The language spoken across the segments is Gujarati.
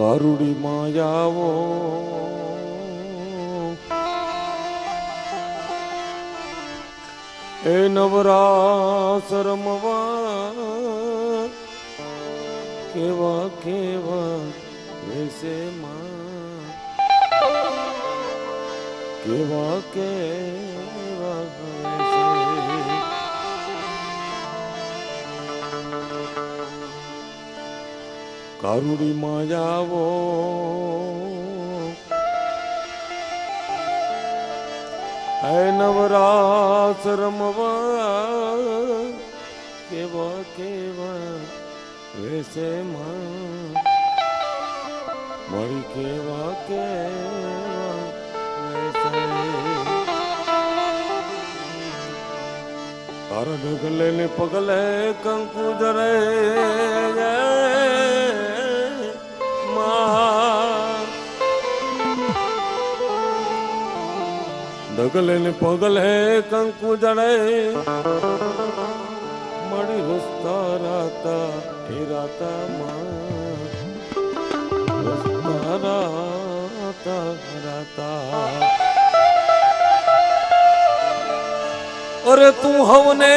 કારુડી માયાવો એ નવરાસ રમવા કેવા કેવા વેસે માં કેવા કેવા વેસે કારુડી માયાવો હે નવરાસ રમવા કેવા કેવા વેસે માં મારી કેવા કેવા વેસે તારા ઢગલે ને પગલે કંકુ જરે ઢગલે ને પગલે કંકુ જડે મળી રસ્તા રાતા એ રાતા માં રસ્તા રાતા રાતા અરે તું હવને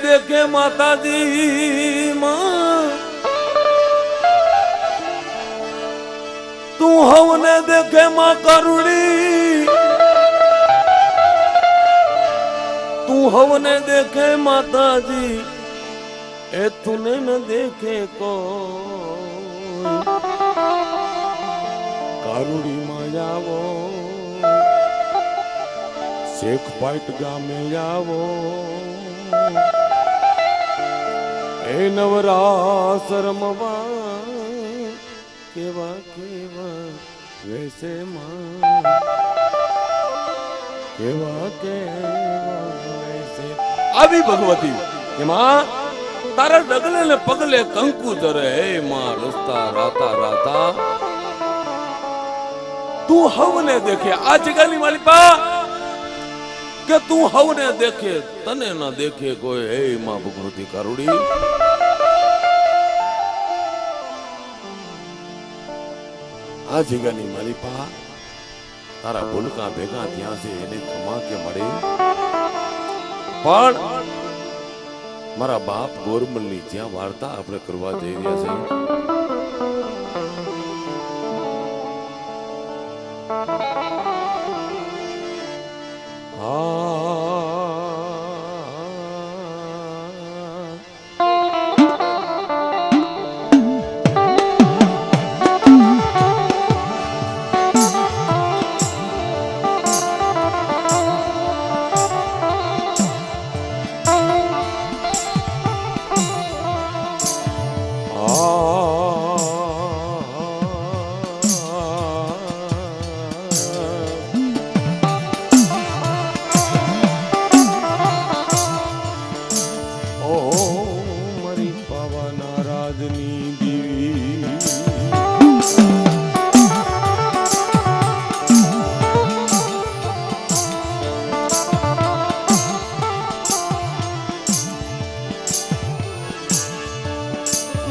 દેખે માતાજી માં તું હવને દેખે માં કરુણી તું હવને દેખે માતાજી એ તુને ન દેખે કોઈ કારુડી માં આવો શેખ પાટ ગામે આવો એ નવરાસ રમવા કેવા કેવા વેસે માં કેવા કેવા વેસે આવી ભગવતી એમાં તારા ડગલે ને પગલે કંકુ જરે હે માં રસ્તા રાતા રાતા તું હવને દેખે આ જગાની માલિપા કે તું હવને દેખે તને ના દેખે કોઈ હે માં ભગવતી કારુડી આ જગાની માલિપા તારા ભૂલકા ભેગા ત્યાં છે એને ખમા કે મળે પણ મારા બાપ ગોરમલની જ્યાં વાર્તા આપણે કરવા જઈ રહ્યા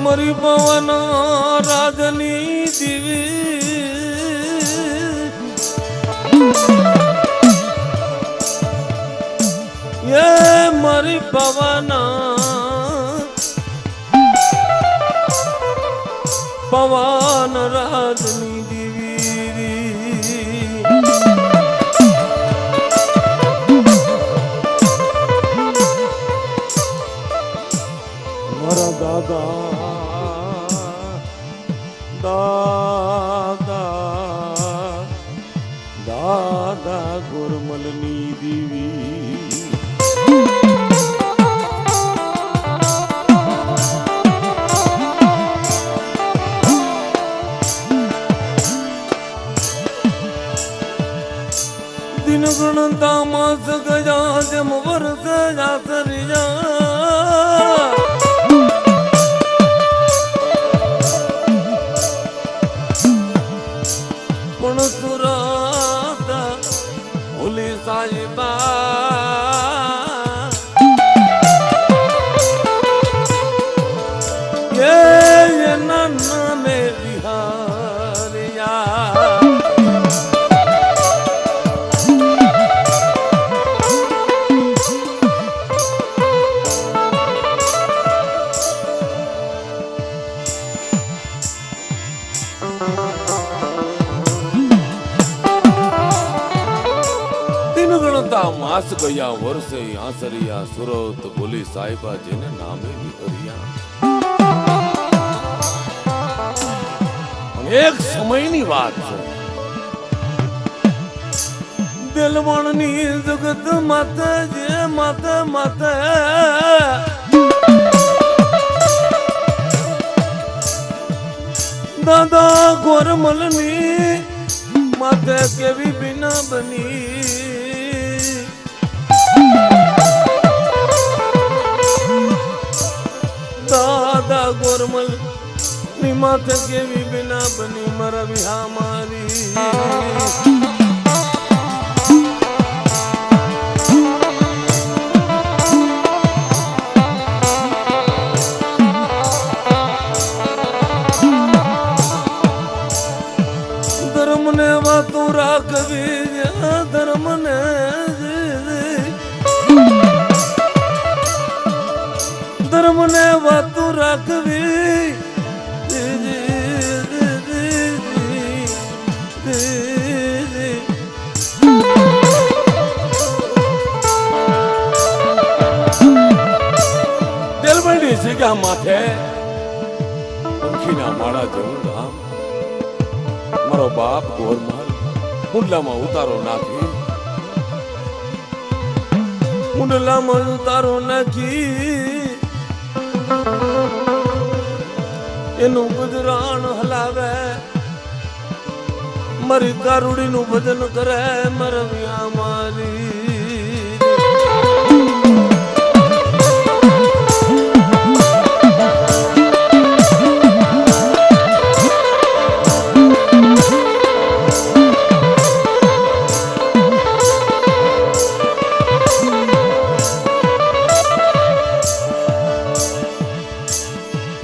મરી પવન રાજની દીવી એ મરી પવન પવન રાજની દીવી મારા દાદા દાદા દાદા ગોરમલની દીવી દિન ગણતા માસ ગજા જમ વર્ષ જાસરિયા સાહિબા એ નન ને વિહાર દિન ગણતા માસ ગયા વર્ષે આસરિયા સુરત બોલી સાહેબા જેને નામે વિહર્યા. એક સમયની વાત છે. દિલવણની જગત માતે જે માતે માતે દાદા ગોરમલની માતે કેવી બીના બની. દાદા ગોરમલ ની માતે કેવી બીના બની મારા વિહા મારી. ધર્મને વાતો રાખવી ધર્મને ધર્મને વાતો રાખવી દિલબંડી સિગા માથે પંખીના માળા જેવું ગામ. મારો બાપ ગોરમાલ મુંડલામાં ઉતારો નાખી મુંડલામાં ઉતારો નાખી એનું ગુજરાન હલાવે. મારી કારુડીનું ભજન કરે મરવિયા મારી.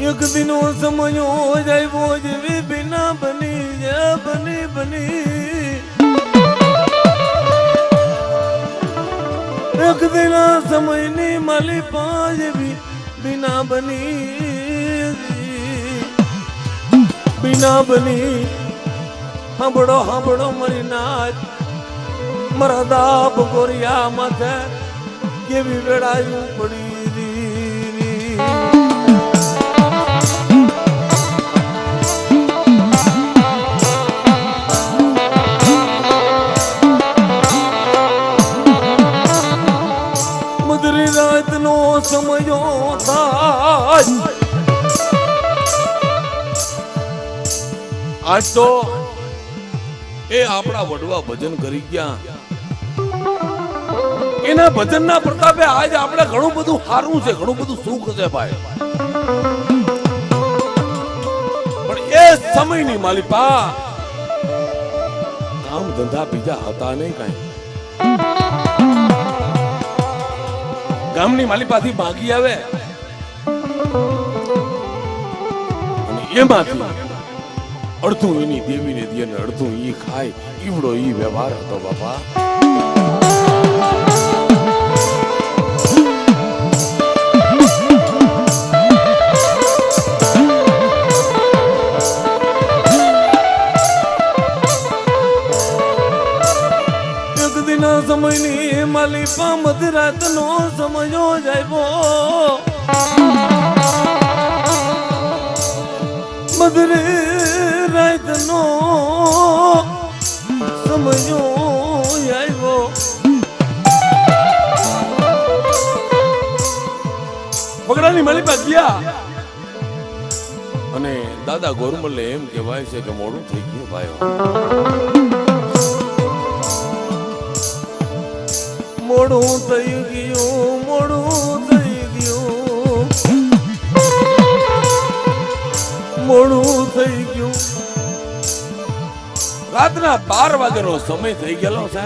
એક દિનો સમયો જાય જેવી બિના બની જે બની બની. એક દિના સમયની માલી જેવી બિના બની બિના બની. સાંભળો સાંભળો મારી નાચ મારા દાબ ગોરિયા માથે કેવી વેળાયું પડી. મધરી રાતનો સમયો થાય આજ તો એ આપણા વડવા ભજન કરી ગયા. એના ભજનના પ્રતાપે આજ આપણે ઘણું બધું સારું છે, ઘણું બધું સુખ છે ભાઈ. પણ એ સમયની માલિપા કામ ધંધા બીજા હતા નહીં કાંઈ. ગામની માલિપાથી માગી આવે અને એમાંથી અડધું એની દેવીને દે ને અડધું ઈ ખાય. ઈવડો ઈ વ્યવહાર હતો બાપા. સમયની માલિપા મધરાત નો સમયો જાય મધરી રાત નો સમયો આવ્યો. બગડાની માલિપા ગયા અને દાદા ગોરમલે એમ કહેવાય છે કે મોડું થઈ ગયું ભાઈ. મોડું થઈ ગયું મોડું થઈ ગયું મોડું થઈ ગયું. રાતના 12 વાગ્યાનો સમય થઈ ગયેલો છે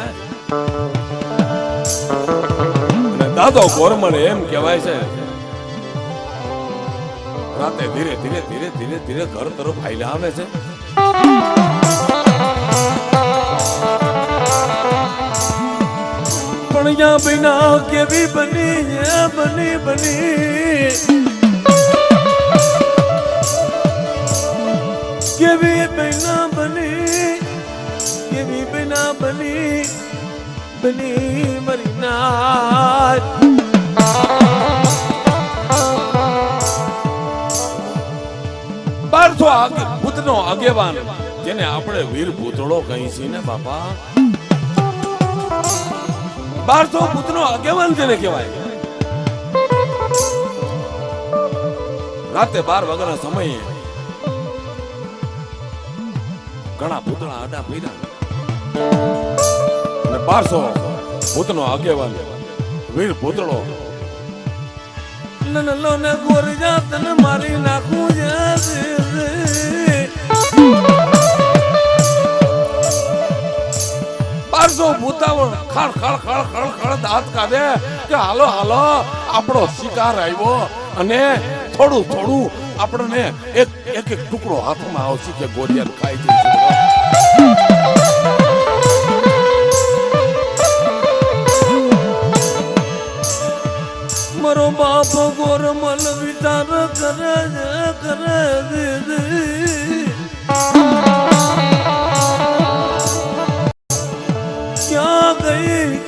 અને દાદો ગોરમલે એમ કહેવાય છે રાતે ધીરે ધીરે ધીરે ધીરે ધીરે ઘર તરફ હાલ્યા આવે છે. પણ યા બિના કેવી બની બની બની. કેવી બના બની કેવી બના બની બની મરી નાર 1200 પુત્રનો આગેવાન જેને આપણે વીર પૂતળો કહી છીએ ને બાપા 1200 પુત્રનો આગેવાન જેને કહેવાય રાતે 12 વાગ્યાના સમયે ઘણા પૂતળા આડા પીડા અને 1200 પુત્રનો આગેવાન વીર પૂતળો નનલો ને ગોરજા તને મારી નાખું જે 1200 ભૂતાવળ ખળ ખળ ખળ ખળ ખળ દાંત કાઢે કે હાલો હાલો આપણો શિકાર આવ્યો અને થોડું થોડું આપણને એક એક ટુકડો હાથમાં આવશે કે ગોરિયાને ખાઈ જઈશું મારો બાપ ગોરમલ વિચાર કરે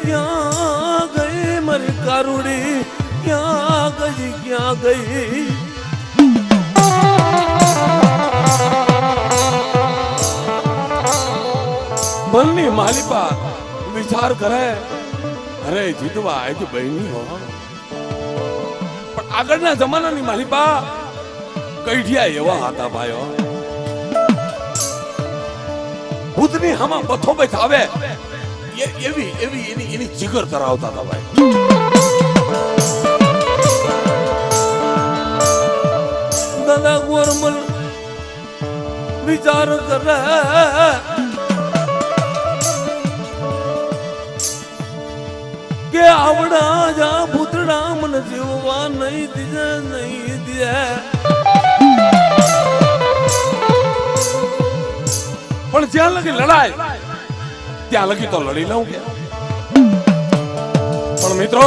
ક્યાં ગઈ મારી કારુડી ક્યાં ગઈ મનની માલિપા વિચાર કરે અરે જીતવા આજ બહેની હો પણ આગળના જમાનાની માલિપા કઈઠિયા એવા હતા ભાઈઓ ભૂતની હામાં બથો બેઠ આવે એવી એની જીગર ધરાવતા હતા ભાઈ દાદા ગોરમલ વિચાર કરે કે આવડા જા ભૂતડા મને જીવવા નહીં દે પણ જ્યાં લગી લડાય ત્યાં લગી તો લડી લઉં કે પણ મિત્રો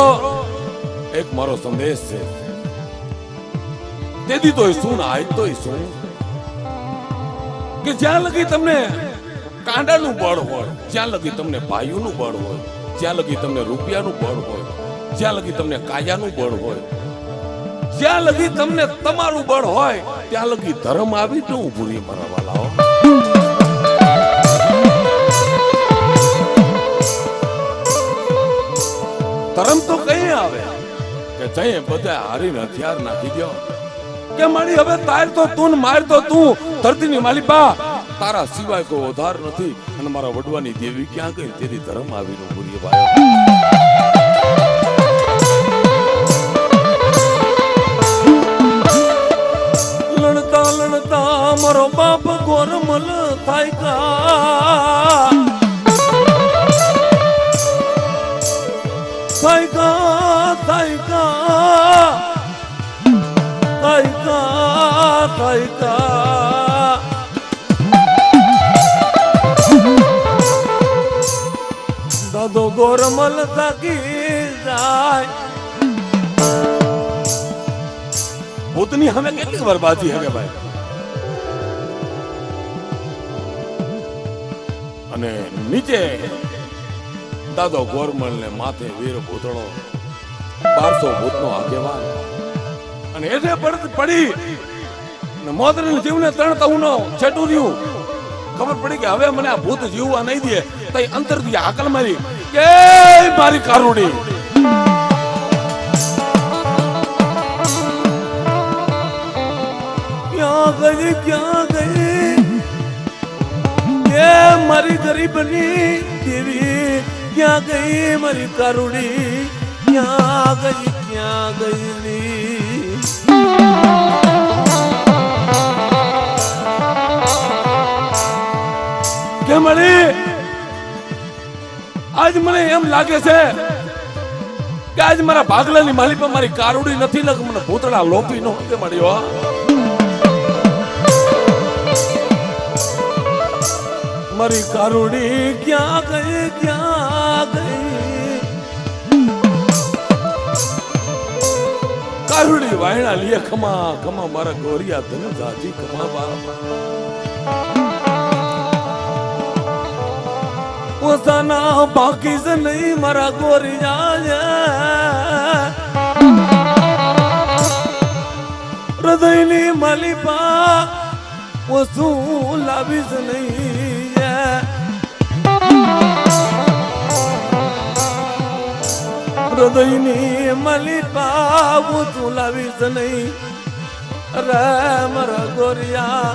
એક મારો સંદેશ છે તેથી તો શું ને આજ તો શું કે જ્યાં લગી તમને કાંડાનું બળ હોય જ્યાં લગી તમને ભાઈઓનું બળ હોય જ્યાં લગી તમને રૂપિયાનું બળ હોય જ્યાં લગી તમને કાયાનું બળ હોય જ્યાં લગી તમને તમારું બળ હોય ત્યાં લગી ધર્મ આવી તો ભૂરી મારા વાલાઓ ધર્મ તો કઈ આવે કે જઈએ બધા હારીને હથિયાર નાખી દો કે મારી હવે તાર તો તું માર તો તું ધરતીની માલિપા તારા સિવાય કોઈ ઉધાર નથી અને મારા વડવાની દેવી ક્યાં ગઈ તેની ધર્મ આવીનો ભૂરી ભાઈ લડતા લડતા મારો બાપ ગોરમલ થાય દાદો ગોરમલ થાકી જાય ભૂતની હમે કેટલી બરબાદી હે ભાઈ અને નીચે દાદો ગોરમલ ને માથે વીર ભૂતળો 1200 ભૂતનો આગેવાન અને એસે પડી ને મોદરીને જીવને તણતા ઉનો છેટું રહ્યું ખબર પડી કે હવે મને આ ભૂત જીવવા નહીં દે તઈ અંતરથી હાકલ મારી કે મારી કારુડી ક્યાં ગઈ કે મારી ગરીબની દેવી ક્યાં ગઈ મારી કારુડી ક્યાં ગઈ કે મળી આજ મને એમ લાગે છે કે આજ મારા ભાગલાની માલી પર મારી કારુડી નથી ને મને ભૂતળા લોપી નો કે મળ્યો મારી કારુડી ક્યાં ગઈ કારુડી વાયણા લીએ ખમા ખમા મારા ગોરિયા તને જાજી ખમા બા વાસાના બાકી જ નહીં મારા ગોરિયા હૃદયની માલિપા વસ્તુ લાવીશ નહીં હૃદયની માલિપા વસ્તુ લાવીશ નહીં રે મારા ગોરિયા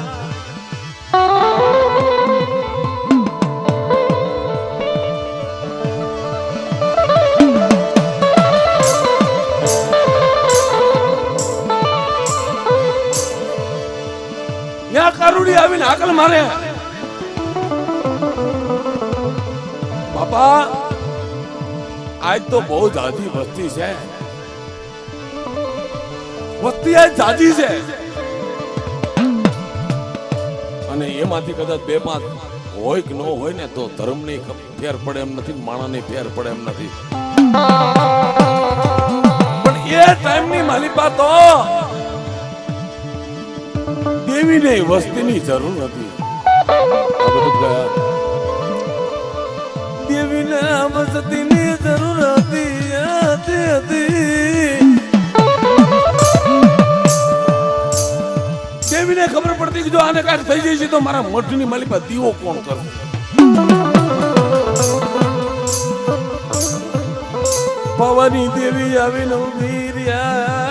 કારુડી આવીને હાકલ મારે બાપા આજ તો બહુ જાજી વસ્તી છે વસ્તી આજ જાજી છે અને એમાંથી કદાચ બે પાંચ હોય કે ન હોય ને તો ધર્મ ની ફેર પડે એમ નથી માણસ ની ફેર પડે એમ નથી પણ એ ટાઈમ ની માલિપા તો દેવીને વસ્તીની જરૂર હતી દેવીને વસ્તીની જરૂર હતી દેવીને ખબર પડતી કે જો આને કાંઈ થઈ જાય છે તો મારા મઠની માલિપા દીવો કોણ કરશે પવની દેવી આવીને ઉભી રહ્યા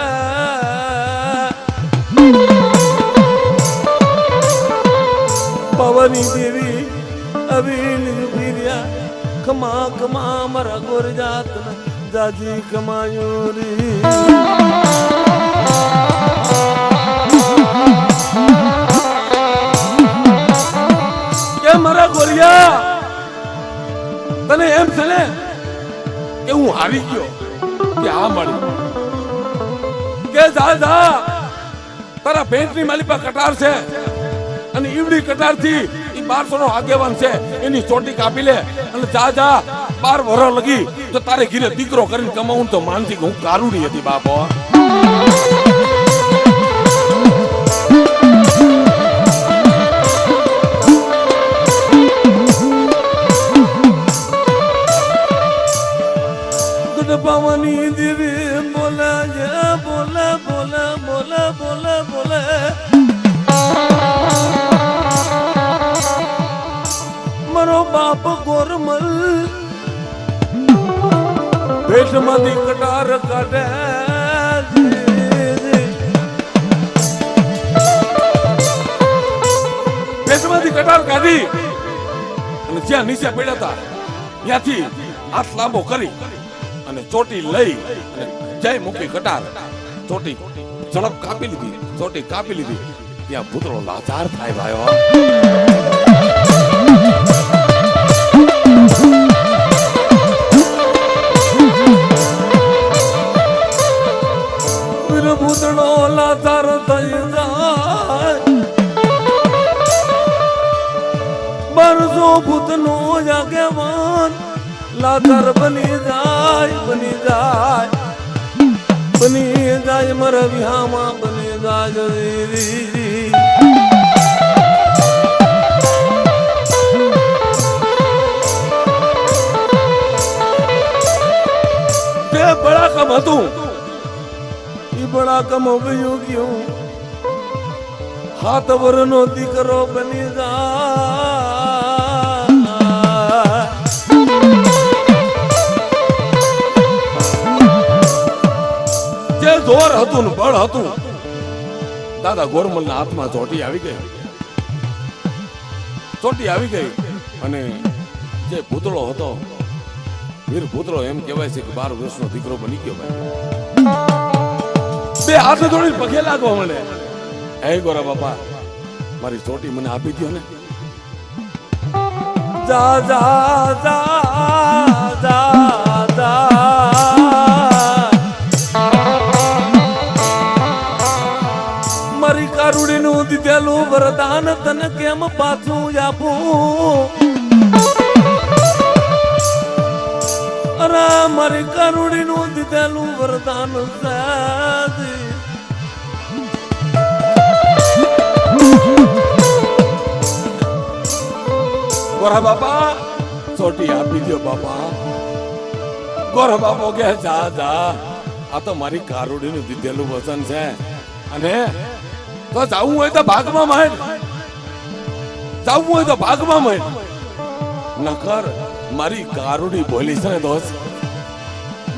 પવની દેવી અવીલ ફિર્યા ખમા ખમા મારા ગોર જાત જાજી કમાયો રે કે મારા ગોરિયા તને એમ છે ને કે હું હારી ગયો કે આ મળી કે જા જા તારા પેન્ટની માલિપા કટાર છે અને ઈવડી કટાર થી 1200 નો આગેવાન છે એની ચોટી કાપી લે અને જા જા 12 વર્ષ લગી તો તારે ઘીરે દીકરો કરીને કમાવું તો માનથી હું કારુડી હતી બાપો પવની દેવી બોલા બોલા બોલા બોલા બોલા બોલા મારો બાપ ગોરમલ પેટમાંથી કટાર કાઢે પેટમાંથી કટાર કાઢી અને જ્યાં નીચે પડ્યા હતા ત્યાંથી હાથ લાંબો કરી અને ચોટી લઈ અને જય મૂકી કટાર ચોટી ઝડપ કાપી લીધી ચોટી કાપી લીધી ત્યાં પુત્રો લાચાર થાય ભાઈઓ ભૂતળો લાચાર થઈ જાય 1200 ભૂતનો આગેવાન લાચાર બની જાય મારા વિહામાં બની જાય તે બડા કામ હતું બડા કમ વયું ગયું 7 વર્ષનો દીકરો બની જાય જે જોર હતું ને બળ હતું દાદા ગોરમલના હાથમાં ચોટી આવી ગઈ અને જે પુતળો હતો વીર પુતળો એમ કહેવાય છે કે 12 વર્ષનો દીકરો બની ગયો ભાઈ બે હાથ જોડી પગે લાગવા મને હે ગોરા બાપા મારી ચોટી મને આપી દો ને જા જા જા જા જા મારી કારુડી નું દીધેલું વરદાન તને કેમ પાછું આપું અરે મારી કારુડી નું દીધેલું વરદાન સાદી ગોરા બાપા કસોટી આપી દો બાપા. ગોર બાપો કે જા જા, આ તો મારી કારુડીનું દીધેલું વચન છે, અને તો જાવું હોય તો ભાગમાં માંડ, જાવું હોય તો ભાગમાં માંડ, નકર મારી કારુડી બોલી છે દોસ્ત,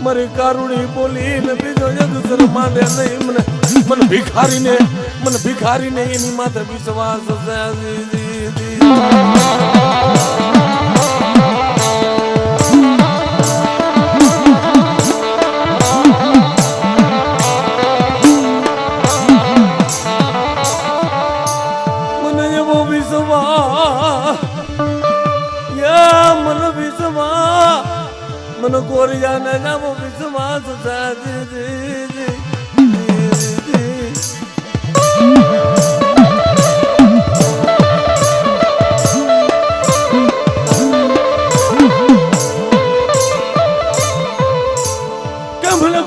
મારી કારુડી બોલી ને બીજો જગત માંડે નહીં. મને ભિખારીને એની માથે વિશ્વાસ છે. મને એવો વિશ્વાસ, મને વિશ્વાસ, મને ગોરિયાને એવો વિશ્વાસ છે.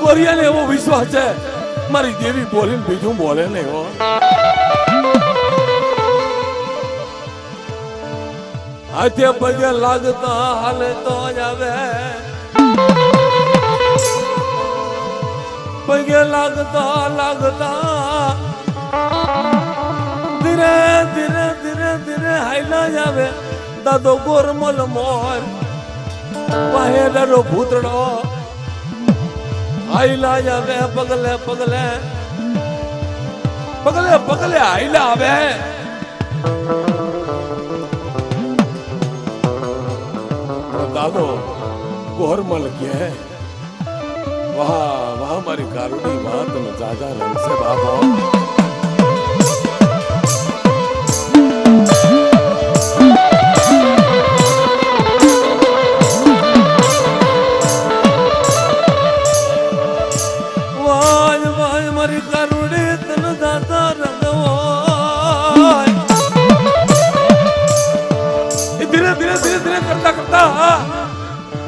ગોરિયાને એવો વિશ્વાસ છે, મારી દેવી બોલીને બીજું બોલે નહીં હો. હાથે પગે લાગતા હાલે તો આવે, પગે લાગતા ધીરે ધીરે ધીરે ધીરે હાઈલા આવે. દાદો ગોરમલ મોર વાહેલો ભૂતડો હાઈલા આવે, પગલે પગલે પગલે પગલે હાઈલા આવે. દાદો ગોરમલ કે વાહ વાહ મારી કારુડી વાહ, તમે જાજા રંગશે બાબા.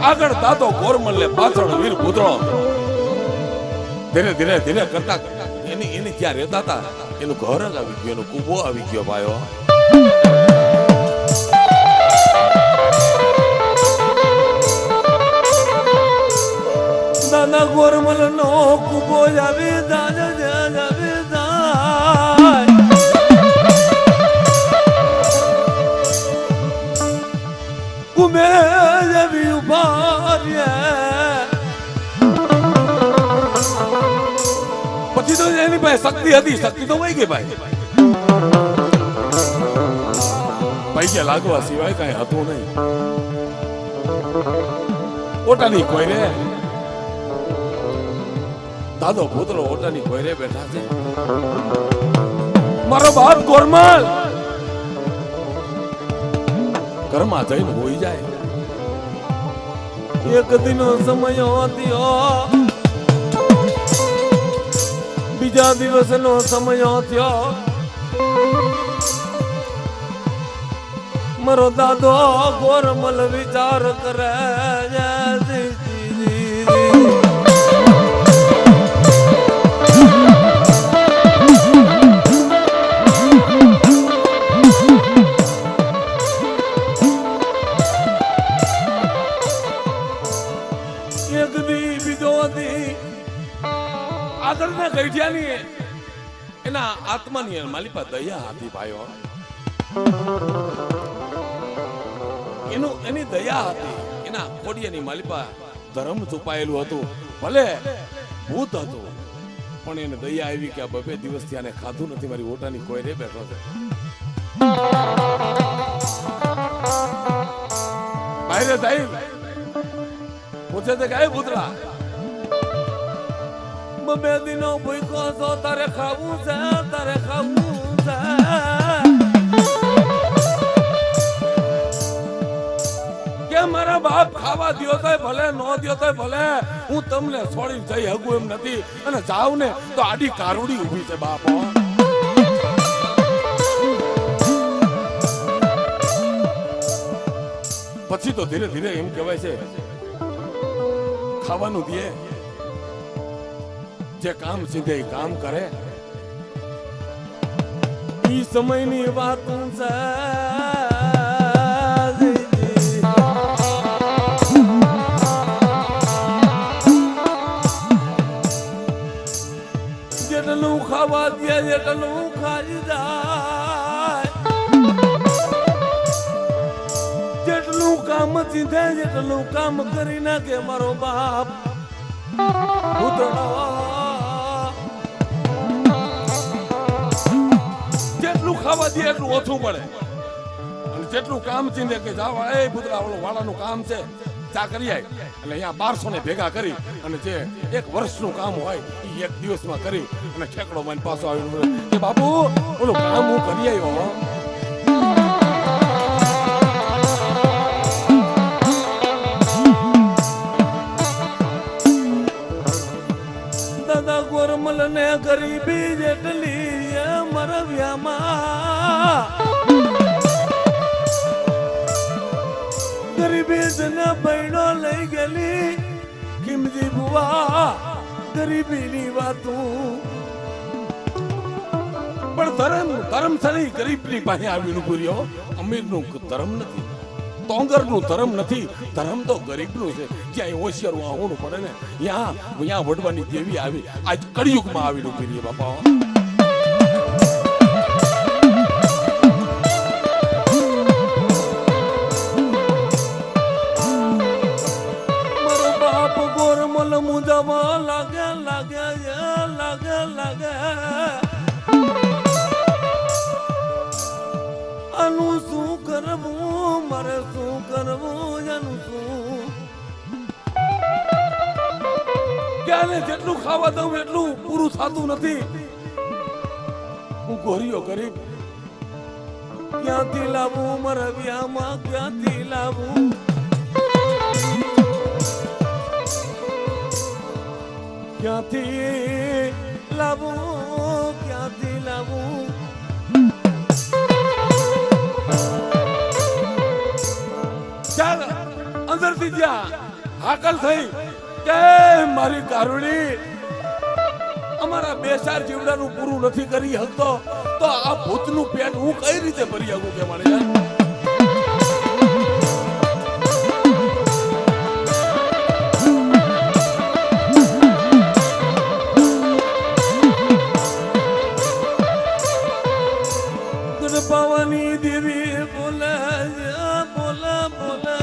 આગળ દાદો ગોરમલ ને પાછળ વીર પુત્રો ધીરે ધીરે ધીરે કરતા એની ત્યાં રહેતા હતા, એનું ઘર જ આવી ગયું, એનો કુબો આવી ગયો ભાઈઓ. દાદા ગોરમલ નો કુબો આવી જાય કુબે જેવી ઉભા પછી તો એની પાસે શક્તિ હતી, શક્તિ તો વહી ગઈ ભાઈ. પૈસે લાગવા સિવાય કઈ હતું નહીં. ઓટાની કોઈ રે દાદો પુત્રો ઓટાની કોઈ રે બેઠા છે. મારો બાપ ગોરમલ ઘરમાં જઈને હોઈ જાય. એક દિનો સમય થયો, બીજા દિવસનો સમય થયો. મારો દાદો ગોરમલ વિચાર કરે આગળના ગઈઠિયાની એના આત્માની માલિપા દયા હતી ભાઈઓ. એની દયા હતી, એના કોડિયાની માલિપા ધર્મ છુપાયેલું હતું. ભલે ભૂત હતું પણ એને દયા આવી કે આ 2 દિવસથી આને ખાધું નથી, મારી ઓટાની કોઈ રે બેઠો છે. ભાઈ રે સાહેબ પૂછે છે કે પુતળા 2 દિનો ભૂખો છો, તારે ખાવું છે, તારે ખાવું છે. કે મારા બાપ ખાવા દ્યો તોય ભલે, નો દ્યો તોય ભલે, હું તમને છોડી જઈ હગું એમ નથી. અને જાવ ને તો આડી કારુડી ઊભી છે બાપ. પછી તો ધીરે ધીરે એમ કહેવાય છે ખાવાનું દે, જે કામ સીધે કામ કરે. ઈ સમયની વાત છે કામ ચીંધે જેટલું કામ કરી નાખે મારો બાપ જેટલું ખાવા દે એટલું ઓછું પડે અને જેટલું કામ ચીંધે કે જાવ એ પુતળા ઓલો વાળાનું કામ છે ચા કરી આય એટલે અહીંયા 1200 ને ભેગા કરી અને જે એક વર્ષનું કામ હોય એ એક દિવસમાં કરી અને ઠેકડો મને પાછો આવીને કે બાપુ ઓલું કામ હું કરી આવ્યો. દાદા ગોરમલ ને ગરીબી જેટલી મરવ્યામાં ગરીબી જને બહેનો લઈ ગયેલી કિંમતી બુવા ગરીબીની વાતું પણ ધર્મ સળી ગરીબની પાસે આવીને પૂર્યો. અમીરનું ધર્મ નથી, તોંગરનું ધર્મ નથી, ધર્મ તો ગરીબનું છે. જ્યાં હોશિયાર આહોણું પડે ને ત્યાં વડવાની દેવી આવી આજ કળિયુગમાં આવીને પૂરીએ બાપા. મુજાવા લાગે લાગે લાગે લાગે આનું શું કરવું મારે શું કરવું એનું શું ક્યારે જેટલું ખાવા દઉં એટલું પૂરું થતું નથી. હું ગોરીઓ ગરીબ ક્યાંથી લાવું મારા વ્યામાં ક્યાંથી લાવું ક્યાંથી લાવું ક્યાંથી લાવું ચાલ અંદરથી જ્યાં હાકલ થઈ કે મારી કારુણી અમારા બે ચાર જીવડાનું પૂરું નથી કરી શકતો તો આ ભૂતનું પેટ હું કઈ રીતે ભરી શકું કે મારે પાવાની દેવી બોલે બોલે બોલે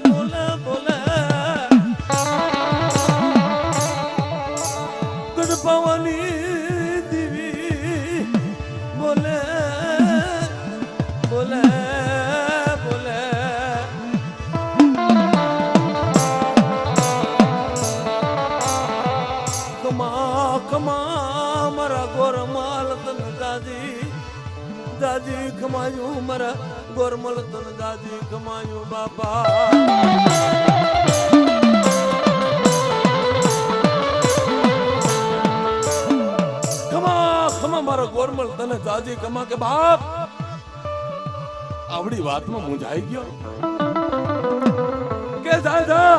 બોલે બોલે ગઢ પાવાની દેવી બોલે બોલે બોલે કમા કમા મારા ગોરમાલ તન દાદી દાદી કમાયું મારા ગોરમલ તન દાદી કમાયું બાપા. ખમા ખમા મારા ગોરમલ તને દાદી કમા કે બાપ આવડી વાતમાં મૂંઝાઈ ગયો કે દાદા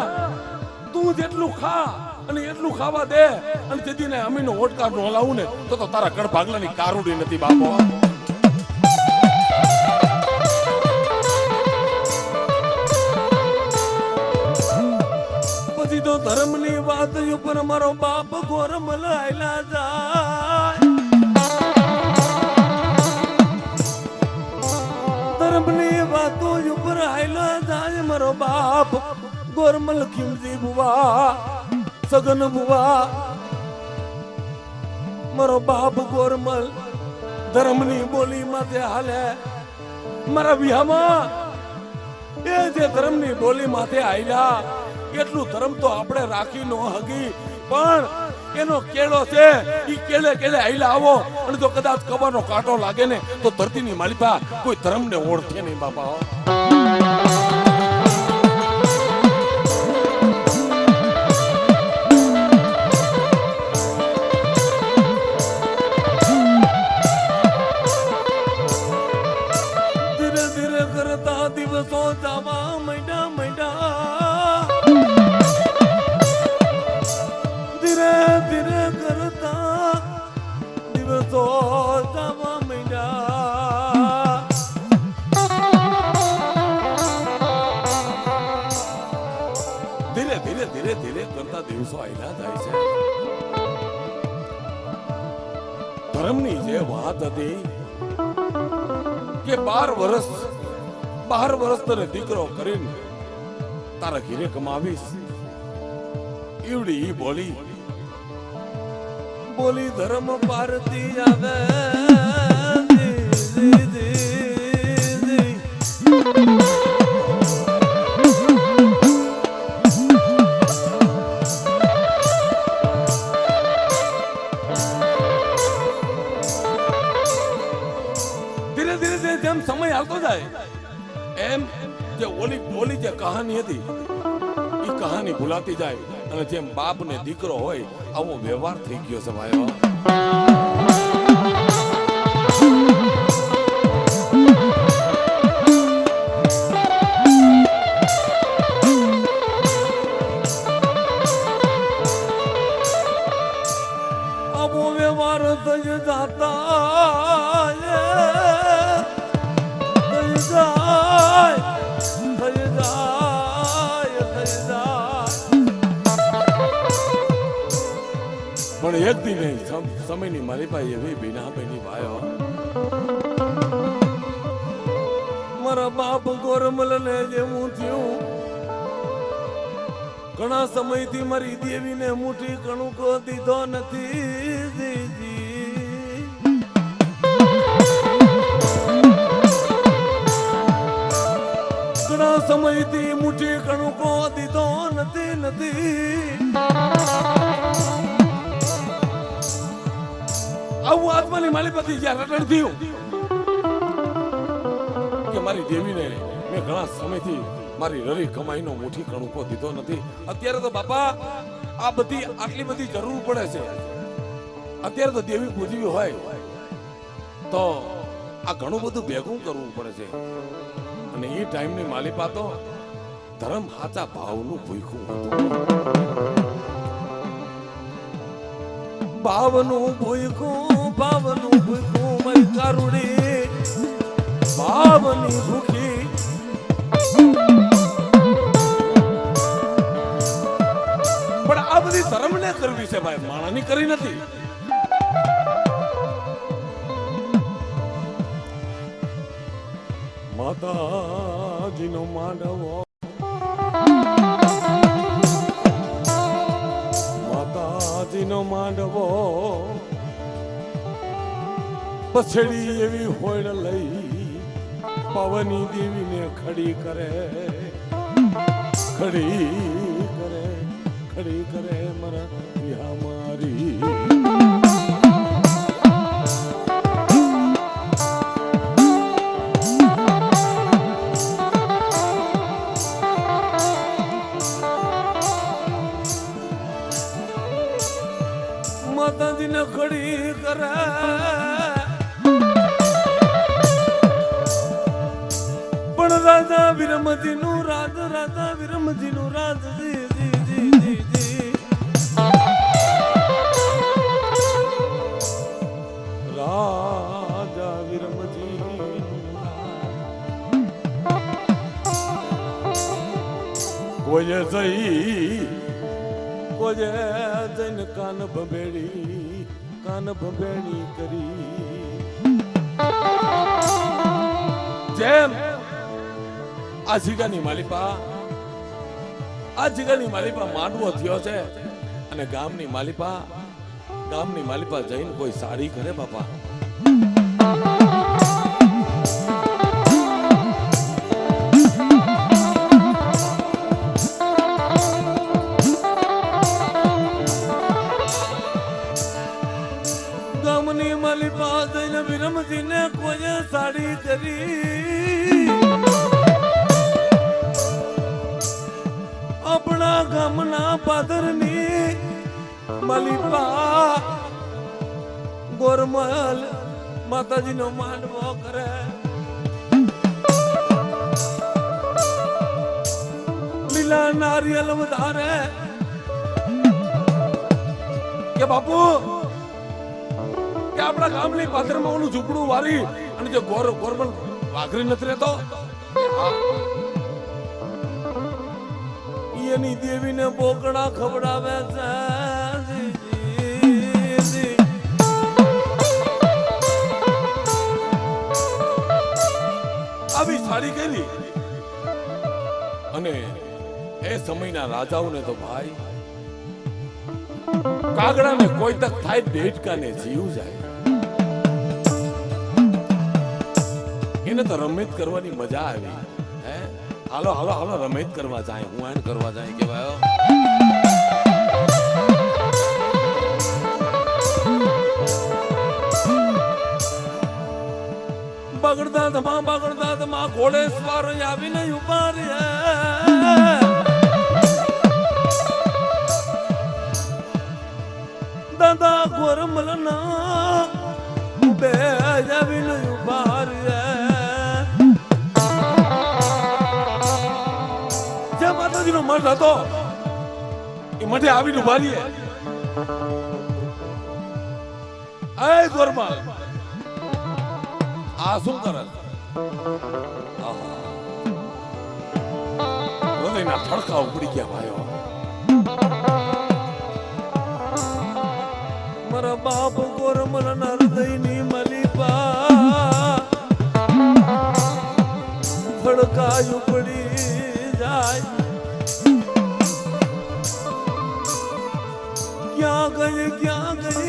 તું જેટલું ખા અને એટલું ખાવા દે અને તેથી ને અમીનો ઓટકાર નો હલાવું ને તો તારા કડ ભાગલાની કારુડી નથી બાપો. તો ધર્મની વાત ઉપર મારો બાપ ગોરમલ આયલા જાય. ધર્મની વાતો ઉપર આયલા જાય મારો બાપ ગોરમલ ખીમજી બુવા સગન બુવા મારો બાપ ગોરમલ ધર્મની બોલી માથે હાલે. મારા વિહામાં એ જે ધર્મની બોલી માથે આયલા એટલું ધર્મ તો આપણે રાખી નો હગી પણ એનો કેળો છે ઈ કેળે કેળે આઈલા આવો અને જો કદાચ કબરનો કાંટો લાગે ને તો ધરતીની માલિકા કોઈ ધર્મને ઓળખે નહીં બાપા. ધીરે ધીરે કરતા દિવસો જવા મૈડા મૈડા ધીરે ધીરે કરતા દિવસો જવા માંડ્યા. ધીરે ધીરે ધીરે ધીરે કરતા દિવસો આયલા થાય છે. ધર્મની જે વાત હતી કે 12 વર્ષ તને દીકરો કરીને તારા ઘીરે કમાવીશ. ઈવડી ઈ બોલી બોલી ધર્મ પારતી આવે જેમ સમય આવતો જાય એમ જે ઓલી જે કહાની હતી એ કહાની ભૂલાતી જાય અને જેમ બાપ ને દીકરો હોય આવો વ્યવહાર થઈ ગયો છે ભાઈઓ. આવો વ્યવહાર થઈ જતા પણ એક દી નહીં સમયની મારી પાસે એવી બીના બની ભાઈઓ. મારા બાપ ગોરમલ ને જેવું થયું ઘણા સમયથી મારી દેવીને મુઠ્ઠી કણુકો દીધો નથી. ઘણા સમયથી મુઠ્ઠી કણુકો દીધો નથી. આવું આત્માની માલિપતિ જ્યાં રટણ થયું કે મારી દેવીને મેં ઘણા સમયથી મારી રરી કમાઈનો મુઠ્ઠી કણુકો દીધો નથી. અત્યારે તો બાપા આ બધી આટલી બધી જરૂર પડે છે. અત્યારે તો દેવી પૂજવી હોય તો આ ઘણું બધું ભેગું કરવું પડે છે. અને એ ટાઈમની માલિપા તો ધર્મ સાચા ભાવનું ભૂખ્યું હતું. ભાવનું ભૂખ્યું મારી કારુડી ભાવની ભૂખી. પણ આ બધી ધર્મ ને કરવી છે ભાઈ, માણાની કરી નથી. માતાજીનો માંડવો માતાજીનો માંડવો પછડી એવી હોડ લઈ પવની દેવીને ખડી કરે મારા પિયા મારી. માતાજીને ખડી કરે પણ રાજા વિરમજીનું રાજા વિરમજીનું રાજા વિરમજી કોઈ જઈને કાન ભંભેડી કરી. જેમ આ જીગાની માલિપા માંડવો થયો છે અને ગામની માલિપા જઈને કોઈ સાડી કરે બાપા. ગામની માલિપા જઈને વિરમજીને કોઈ સાડી કરી. આપણા ગામના પાદરની માલિપા ગોરમલ માતાજીનો માંડવો કરે. લીલા નારિયેલ વધારે કે બાપુ કે આપણા ગામની પાદરમાં ઓલું ઝૂંપડું વાળી અને જે ગોરમલ વાઘરી નથી રહેતો એની દેવીને બોકડા ખવડાવે છે. આવી સાડી કરી અને એ સમયના રાજાઓને તો ભાઈ કાગડાને કોઈ તક થાય દેડકાને જીવ જાય. એને તો રમેત કરવાની મજા આવી. હે હાલો હાલો હાલો રમેત કરવા જાય. હું આને કરવા જાય કે ભાઈ બગડતા ધમા ઘોડે સવાર આવીને ઉભા રહ્યા. દાદા ગોરમલના બે આવીને ઉભા રહ્યા. જે માતાજીનો મઠ હતો એ મઠે આવીને ઉભા રહ્યા. એ ગોરમલ આ શું કરે? હૃદયના થડકા ઉપડી ગયા ભાઈઓ. મારા બાપ ગોરમલ ના હૃદયની મલીપા થડકા ઉપડી જાય. ક્યાં ગઈ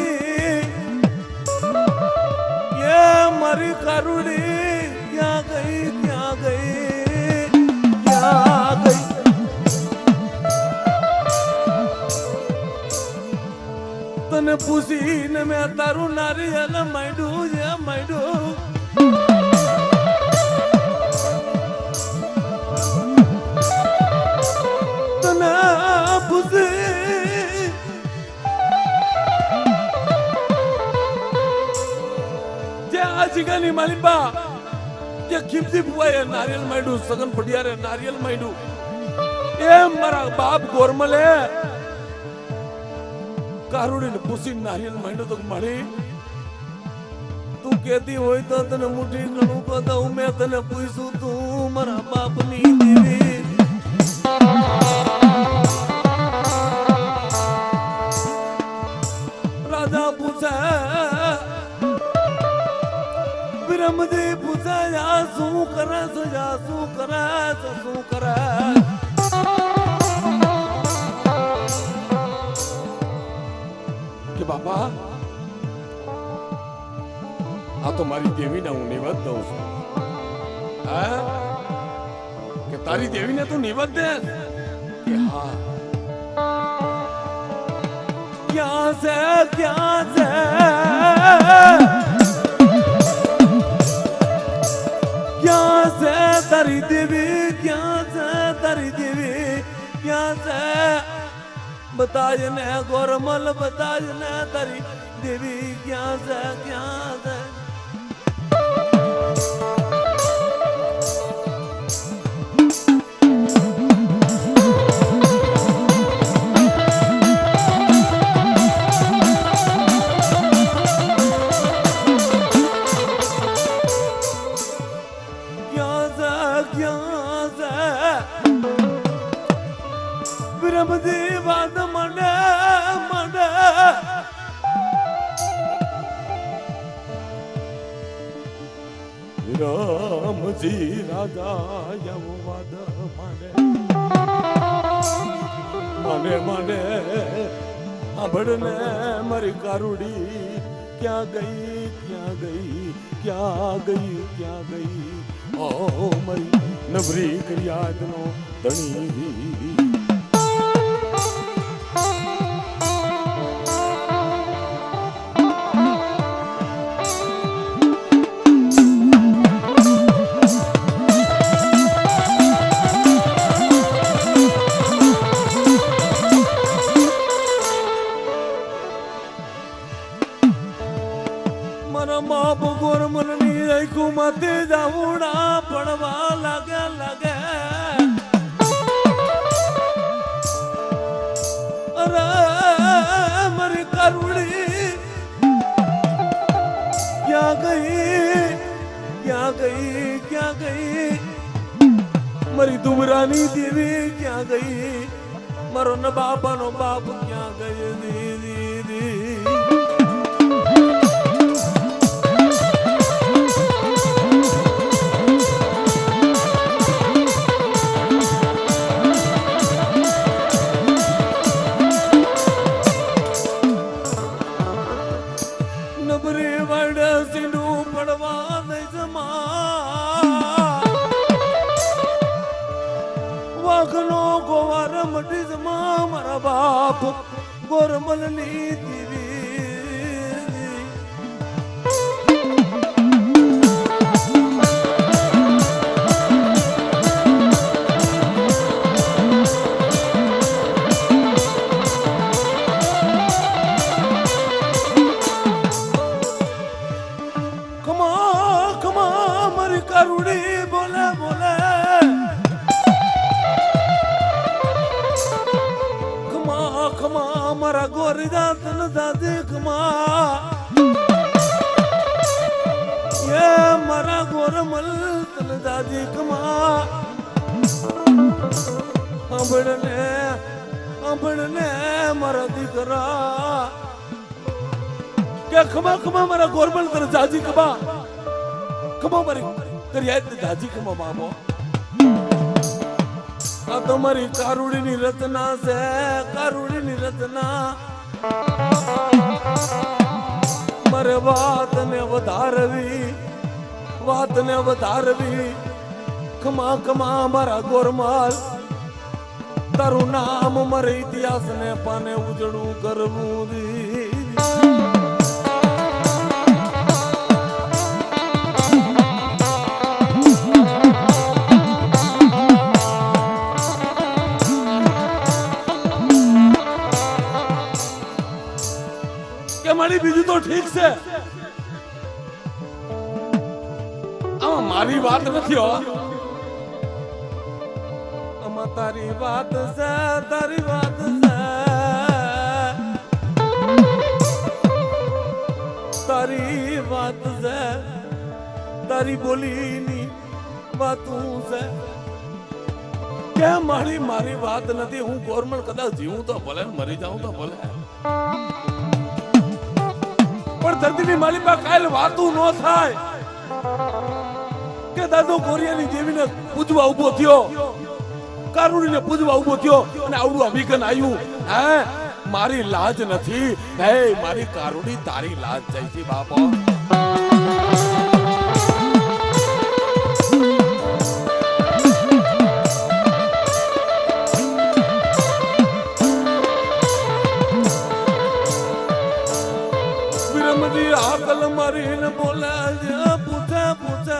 મારી કારુડી? ક્યાં ગઈ? તને પૂછીને મેં તારું નારિયેલ માંડ્યું છે માંડ્યું. તને પૂછી જે આ જગ્યાની માલિબા જે ખીમતી બુવાએ નારિયેલ માંડ્યું, સગન પડિયારે નારિયેલ માંડ્યું, એમ મારા બાપ ગોરમલે કારુડીને પૂછીને નારિયેલ માંડ્યું. તો મારી તું કેતી હોય તો તને મુઠ્ઠી ઘણું કહું. મેં તને પૂછ્યું તું મારા બાપની દેવી. રાજા પૂછે વિરમજી પૂછે યા શું કરે છે? યા શું કરે છે? શું કરે? કે બાપા આ તો મારી દેવીને હું નિવેદ દઉં છું. હા કે તારી દેવીને તું નિવેદ દે? કે હા. ક્યાં છે? ક્યાં છે? ક્યાં છે તારી દેવી? ક્યાં છે તારી દેવી? ક્યાં છે? बताज ने गोरमल, बताज ने तारी देवी क्या से? क्या से? રામજી રાજા યવવાદ માને માને માને સાંભળને મારી કારુડી ક્યાં ગઈ? ક્યાં ગઈ? ક્યાં ગઈ? ક્યાં ગઈ? ઓ મારી નવરી કર્યાદનો ધણી. મતે જાઉડા પડવા લાગે લાગે. અરે મારી કારુડી ક્યાં ગઈ? ક્યાં ગઈ? ક્યાં ગઈ? મારી દુબરાની દેવી ક્યાં ગઈ? મારો ન બાપાનો બાપ ક્યાં ગઈ? દીદી મટી જમા મારા બાપ ગોરમલની દીવી કરુડી બોલે બોલે ખમા ખમા મારા ગોરી દાતન દાદી ખમા એ મારા ગોરમલ તન દાદી ખમા આંબળને મારા દીકરા કે ખમા ખમા મારા ગોરમલ તન દાદી ખમા ખમા મારી કર્યા દાદી ખમા બાબો આ તમારી કારુડીની રચના છે કારુડીની રચના મારે વાતને વધારવી ખમા ખમા મારા ગોરમાલ તારું નામ મારે ઇતિહાસને પાને ઉજળું કરવું દી બીજું તો ઠીક છે આમાં મારી વાત નથી હો આમાં તારી વાત છે તારી વાત છે તારી વાત છે તારી બોલીની વાતું છે કે મારી વાત નથી હું ગોરમલ કદાચ જીવું તો ભલે મરી જાઉં તો ભલે પણ ધરતીની માલિકા કાલ વાતું ન થાય કે દાદો ગોરિયાની દેવીને પૂજવા ઉભો થયો કારુડીને પૂજવા ઉભો થયો અને આવડું અભિગન આવ્યું હે મારી લાજ નથી હે મારી કારુડી તારી લાજ જાય છે બાપો આકલ મારીને બોલે પૂછે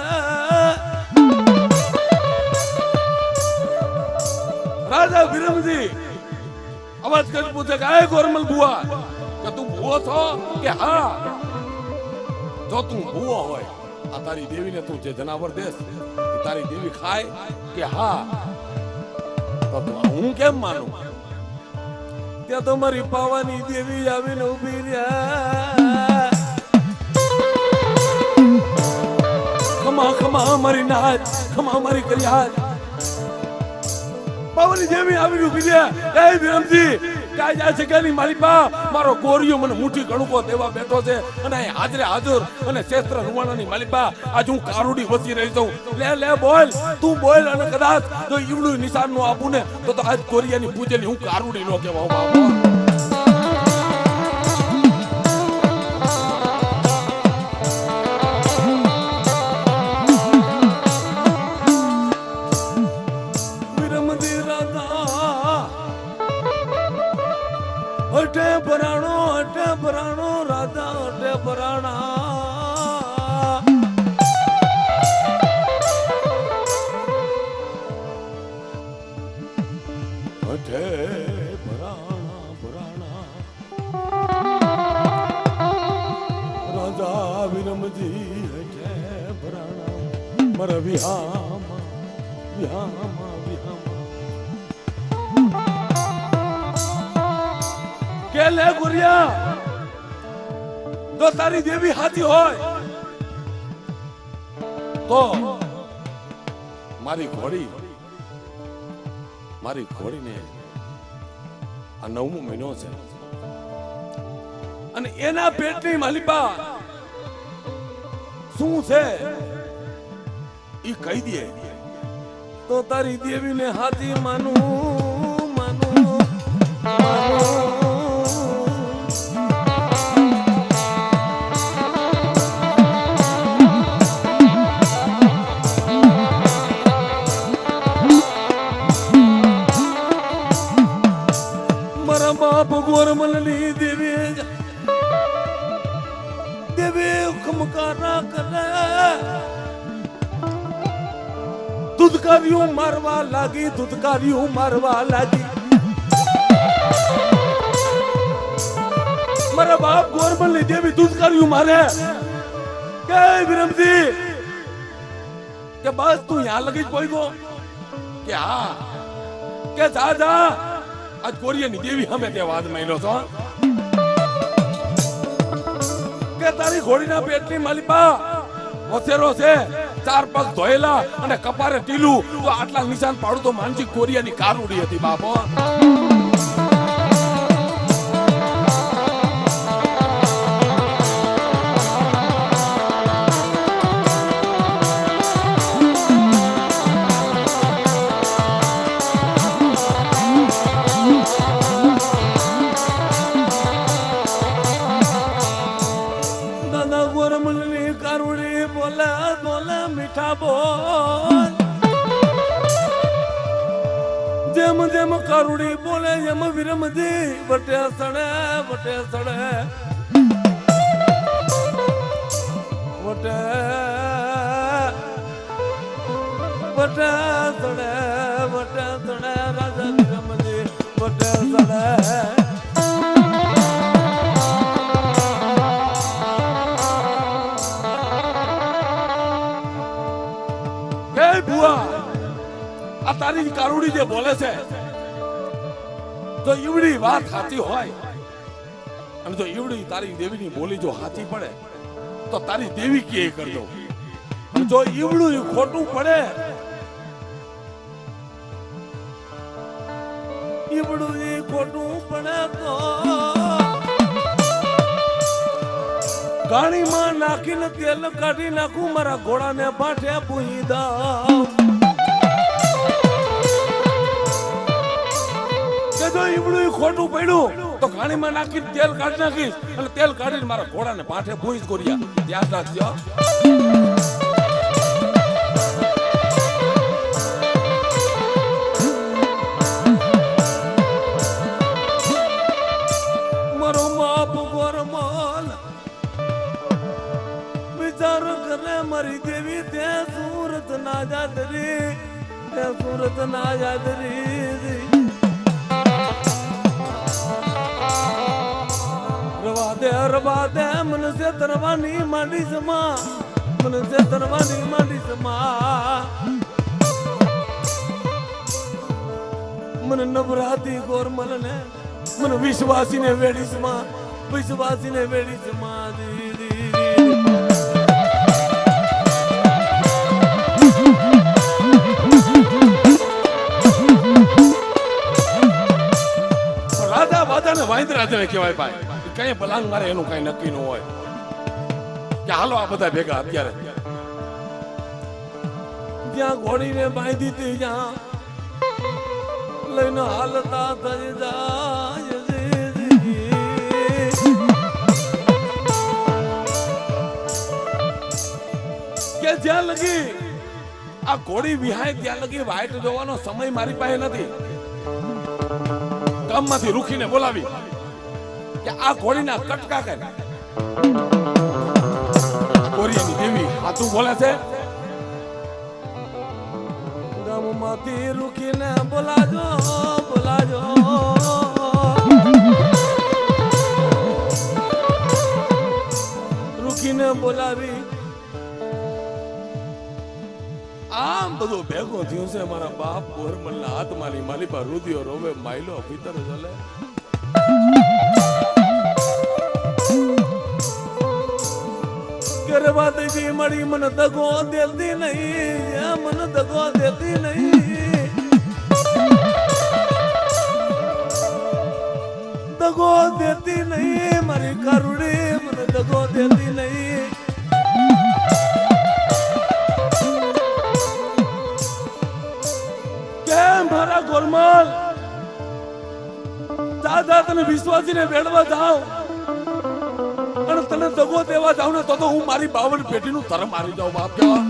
રાજા વિરમજી અવાજ કરી પૂછે કે આય ગોરમલ બુઆ કે તું ભૂવો છો કે હા જો તું ભૂવો હોય આ તારી દેવીને તું જે જનાવર દેશ તારી દેવી ખાય કે હા તો હું કેમ માનું ત્યાં તો મારી પાવાની દેવી આવીને ઉભી રહ્યા ખમા ખમા મારી નાચ ખમા મારી કર્યા પાવાની દેવી આવીને ઉભી રહ્યા એ વિરમજી કાઈ જાય છે કે નહીં મારી પા મારો ગોરિયો મને મુઠ્ઠી કણુકો દેવા બેઠો છે અને અહીં હાજરે હાજર અને શેસ્ત્ર રૂવાણાની માલિકા આજ હું કારુડી વસી રહી છું લે બોલ તું બોલ અને કદાચ જો ઈવડું નિશાન નો આપું ને તો આજ ગોરિયાની પૂજેલી હું કારુડી નો કહેવા બાપો અટે ભરાણો રાધા અટે ભરાણા અટે ભરાણા રાજા વિરમજી અટે ભરાણા મારા વિહામાં કે લે ગુરિયા જો તારી દેવી હાથી હોય તો મારી ઘોડીને આ 9મો મહિનો છે અને એના પેટની માલિકા શું છે ઈ કહી દે તો તારી દેવીને હાથી માનું બાપ ગોરમલની દેવી દેવી ખમકારા કરે દૂધકારીઓ મારવા લાગી દૂધકારીઓ મારવા લાગી મારા બાપ ગોરમલની દેવી દૂધકારીઓ મારે કે વિરમજી કે બસ તું यहाँ લગી જ કોઈ ગો કે હા કે જા જા આજ કોરિયાની દેવી હમે તે વાદ મહિનો છો કે તારી ઘોડીના પેટની માલિપા વસેરો છે ચાર પગ ધોયેલા અને કપારે ટીલું તો આટલા નિશાન પાડું તો માનજી કોરિયાની કારુડી હતી બાપો જેમ જેમ કારુડી બોલે જેમ વિરમજી વટે સડે વટે સડે વટે વટે સડે વટે સડે રાજા વિરમજી વટે સડે આ તારી કારુડી જે બોલે છે તો ઈવડી વાત સાચી હોય અને જો ઈવડી તારી દેવીની બોલી જો સાચી પડે તો તારી દેવી કે કરી દો અને જો ઈવડું ખોટું પડે ઈવડું ખોટું પડે તો ગાણીમાં નાખીને તેલ કાઢી નાખું મારા ઘોડાને પાઠે પૂઈ દઉં જો ઈવડું ખોટું પડ્યું તો ઘાણીમાં નાખી તેલ કાઢી નાખીશ અને તેલ કાઢીને મારા ઘોડાને પાઠે ભૂઈ કોરિયા ધ્યાન રાખજો મારો બાપ ગોરમલ વિચાર કરે મારી દેવી તે સુરત ના જાદરી તે સુરત ના જાદરી રવા દે મને છે તરવાની માંડી સમા મને છે તરવાની માંડી સમા મને નવરાતી ગોરમલ ને મને વિશ્વાસી ને વેડી સમા વિશ્વાસી ને વેડી સમા દીદી રાજા વાજા ને વાંદ રાજા ને કહેવાય ભાઈ કઈ ભલાંગ મારે એનું કઈ નક્કી ન હોય કે હાલો આ બધા ભેગા અત્યારે જ્યાં ઘોડીને બાંધી હતી જ્યાં લઈને હાલતા થઈ જાય કે જ્યાં લગી આ ઘોડી વિહાય ત્યાં લગી વાઈટ જોવાનો સમય મારી પાસે નથી ગામમાંથી રૂખીને બોલાવી કે આ ઘોડીના કટકા કરે કોરિયાની દેવી હાથું બોલે છે ગામમાંથી રૂખીને બોલાજો બોલાજો રૂખીને બોલાવી આમ બધું ભેગો થયું છે મારા બાપ ગોરમલના હાથમાંની માલિપા રુધિયો રોવે માયલો ભીતર જલે કરવા દેવી મળી મને દગો દેતી નહીં મને દગો દેતી નહીં દગો દેતી નહીં મારી કારુડી મને દગો દેતી નહીં કેમ મારા ગોરમલ દાદા તને વિશ્વાસીને બેડવા જાવ અને તને દગો દેવા જાવ ને તો હું મારી 52 પેટીનું તરમ મારી જાઉં બાપ કેવા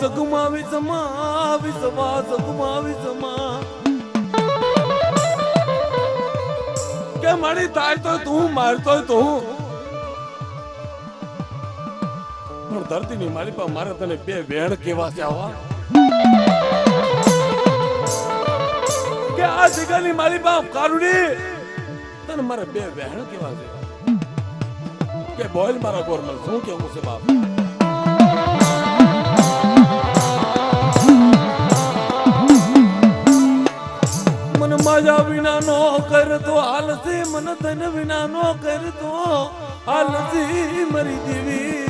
ગુમાવી સમા વિશ્વાસ ગુમાવી સમા કે મારી થાય તો તું મારતો તું પણ ધરતીની મારી પાસે મારે તને બે વેણ કેવા છે આવા કે આ જગ્યાની મારી પાસે કારુડી તને મારે બે વેણ કેવા છે કે બોલ મારા ગોરમલ શું કેવું છે બાપ મન માજા વિના નો કરતો હાલસી મન ધન વિના નો કરતો હાલસી મરી દેવી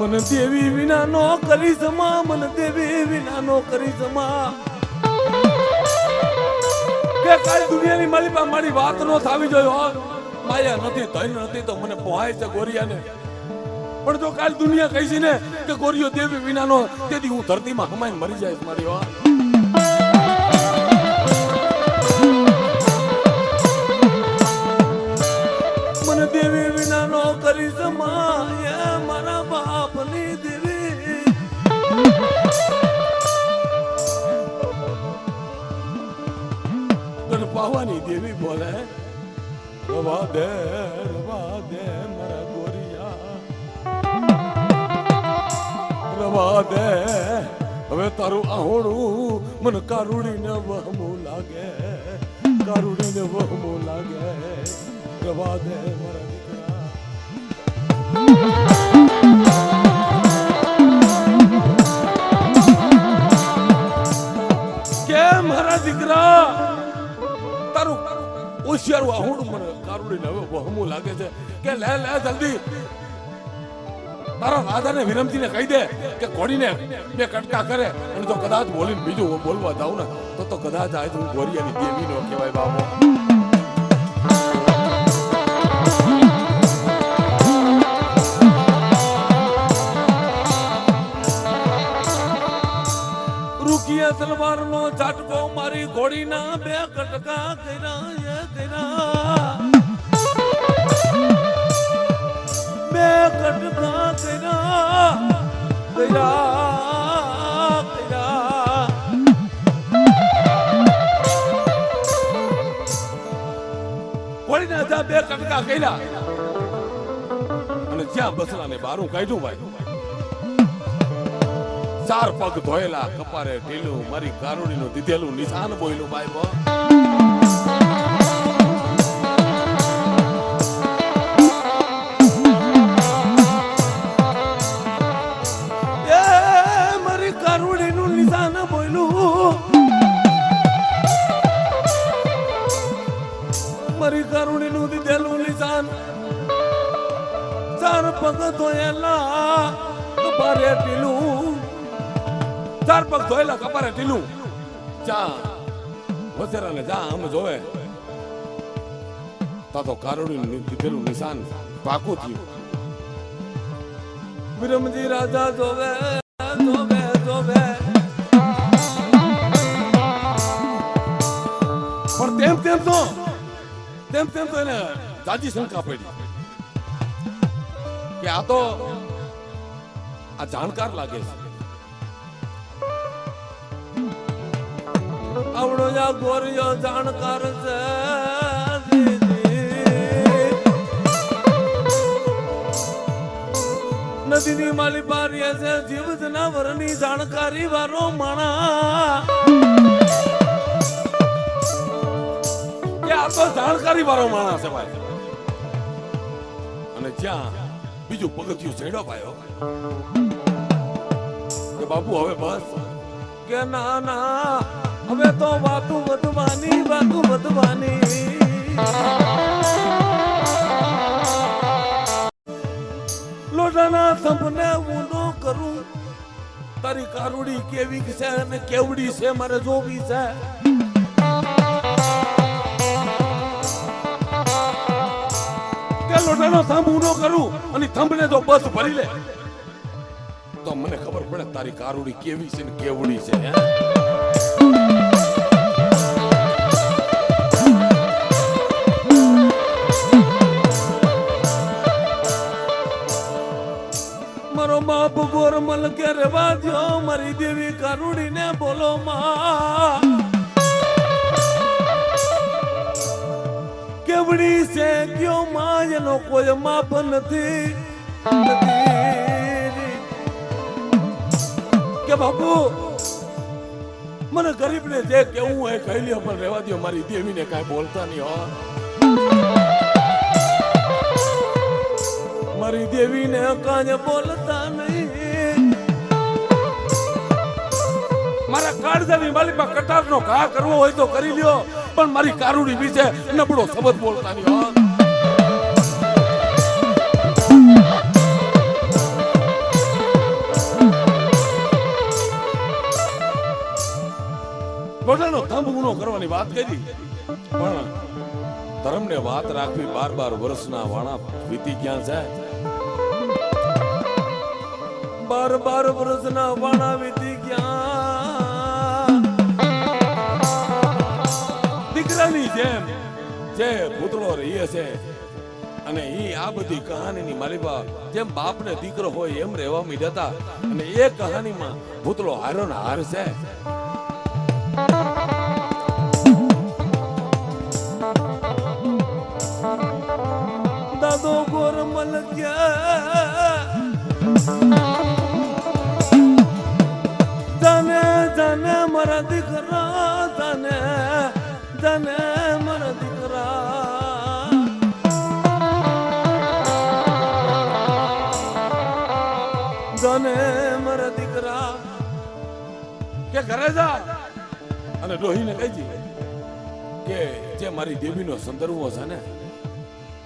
મન દેવી વિના નો કરી સમા મન દેવી વિના નો કરી સમા કે કાલ દુનિયાની મારી પાસે મારી વાત નો થાવી જોઈએ માયા નથી ધન નથી તો મને પોહાય છે ગોરિયાને પણ જો કાલ દુનિયા કહી છે ને કે ગોરિયો દેવી વિના નો તેથી હું ધરતીમાં હમાઈને મરી જાય મારી વાત મને દેવી વિના નો કરી સમા મારા બાપની દેવી પાવાની દેવી બોલે રવા દે મારા ગોરિયા રવા દે હવે તારું આહોડું મને કારુડીને વહમું લાગે કારુડીને વહમું લાગે રવા દે મારા દીકરા કે મારા દીકરા તારું હોશિયારું આહોડું મને કારુડીને હવે વહમું લાગે છે કે લે જલ્દી તારા રાજાને વિરમજીને કહી દે કે ઘોડીને બે કટકા કરે અને જો કદાચ બોલીને બીજું બોલવા જાઉં ને તો કદાચ આજ હું ગોરિયાની દેવી નો કહેવાય બાબો રૂકિયા તલવાર નો ઝાટકો મારી ઘોડીના બે કટકા કર્યા બે કટકા કર્યા ઘોડીના જા બે કટકા કર્યા અને જ્યાં બસરાને બારું કાઢ્યું ભાઈ ચાર પગ ધોયેલા કપારે ઢીલું મારી કારુડીનું દીધેલું નિશાન બોયલું ભાઈ બો એ મારી કારુડીનું નિશાન બોયલું મારી કારુડીનું દીધેલું નિશાન ચાર પગ ધોયેલા કપારે ઢીલું ચાર પગ ધોયેલા કપારે ઢીલું જા વસેરાને જા આમ જોવે તો કારુડીનું દીધેલું નિશાન પાકું થયું વિરમજી રાજા જોવે પણ તેમ તો એને જાજી શંકા પડી કે આ તો આ જાણકાર લાગે છે આવડો જા ગોરિયો જાણકાર છે નદીની માલી પારીએ છે જીવ જનાવરની જાણકારી વાળો માણા કે આ તો જાણકારી વાળો માણા છે ભાઈ અને જ્યાં બીજું પગથિયું ચડ્યો પાયો કે બાપુ હવે બસ કે ના હવે તો વાતું વધવાની લોટાના સંપને હું ન કરું તારી કારુડી કેવી છે અને કેવડી છે મારે જોવી છે કે લોટાનો થંભ હું ન કરું અને થંભને જો બસ ભરી લે તો મને ખબર પડે તારી કારુડી કેવી છે ને કેવડી છે મલ કે રેવા દ્યો મારી દેવી કારુડીને બોલો માં કેવડી છે કયો માં એનો કોઈ માપ નથી કે બાપુ મને ગરીબ ને જે કેવું હોય કહી લ્યો પણ રેવા દ્યો મારી દેવી ને કાંઈ બોલતા નહીં હો મારી દેવી ને કાંઈ બોલતા નહીં મારા કાળજાની માલિકમાં કટારનો ઘા કરવો હોય તો કરી લ્યો પણ મારી કારુડી વિશે નબળો શબ્દ બોલતા નહીં હો મોઢાનો થંભ ઊનો કરવાની વાત કરી પણ ધર્મને વાત રાખવી 12 વર્ષના વાણા વીતી ક્યાં છે 12 વર્ષના વાણા વીતી ક્યાં દીકરાની જેમ જે પુતળો રહીએ છે અને આ બધી કહાનીની માલિકા જેમ બાપને દીકરો હોય એમ રહેવા મીડતા અને એ કહાનીમાં પુતળો હારો ને હાર છે દાદો ગોરમલ જાને જાને મારા દીકરા જાને જાને મારા દીકરા જાને મારા દીકરા કે ઘરે જા અને ડોહીને કહેજે કે જે મારી દેવીનો સંદર્ભો છે ને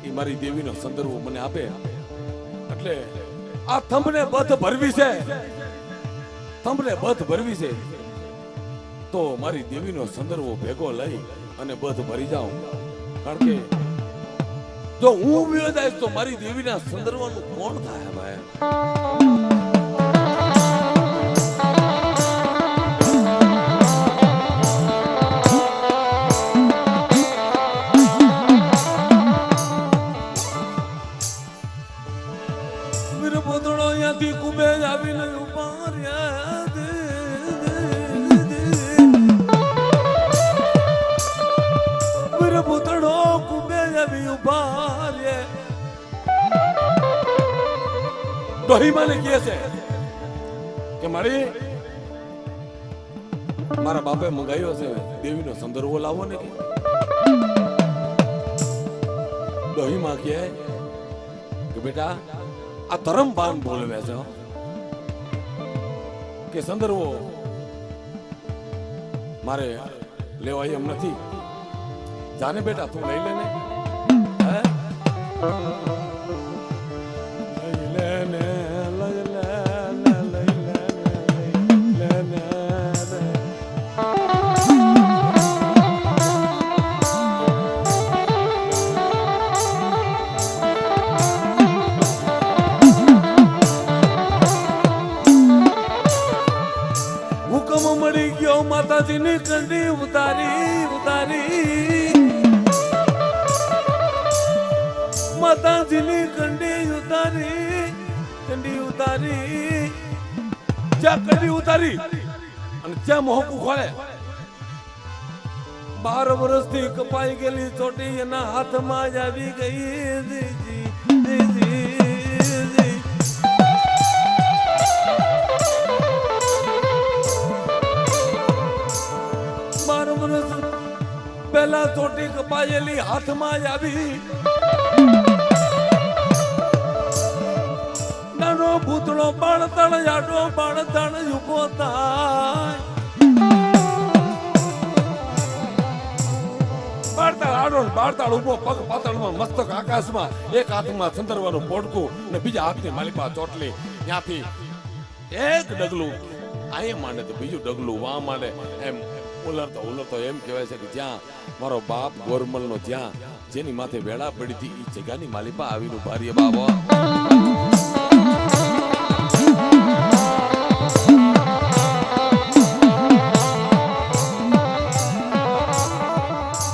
એ મારી દેવીનો સંદર્ભો મને આપે એટલે આ થંભને બધ ભરવી છે થંભને બધ ભરવી છે તો મારી દેવીનો સંદર્ભો ભેગો લઈ અને બધ ભરી જાઉં કારણ કે જો હું વિયો જાય તો મારી દેવીના સંદર્ભનું કોણ થાય ભાઈ ડોહીમાને કહે છે કે મારી મારા બાપે મંગાવ્યો છે દેવીનો સંદર્ભો લાવો ને ડોહીમાં કહે કે બેટા આ ધર્મભાન બોલવે છે કે સંદર્ભો મારે લેવાય એમ નથી જાને બેટા તું લઈ લે ને માતાજીની કંડી ઉતારી ઉતારી માતાજીની કંડી ઉતારી જ્યાં કંડી ઉતારી અને જ્યાં મોહકું ખોલે 12 વર્ષથી કપાઈ ગયેલી ચોટી એના હાથમાં જ આવી ગઈ દીજી પેલા ચોટી કપાયેલી હાથમાં જ આવી નાનો ભૂતળો બાળતણ જાડો બાળતણ ઉભો થાય બાળતાળ આડો બાળતાળ ઉભો પગ પાતળમાં મસ્તક આકાશમાં એક હાથમાં સંદર્ભનું પોડકું ને બીજા હાથની માલિકમાં ચોટલી ત્યાંથી એક ડગલું આયે માંડે તો બીજું ડગલું વાં માંડે એમ ઉલરતો એમ કહેવાય છે કે જ્યાં મારો બાપ ગોરમલનો જ્યાં જેની માથે વેળા પડી હતી એ જગ્યાની માલિપા આવીનું ભાર્ય બાબા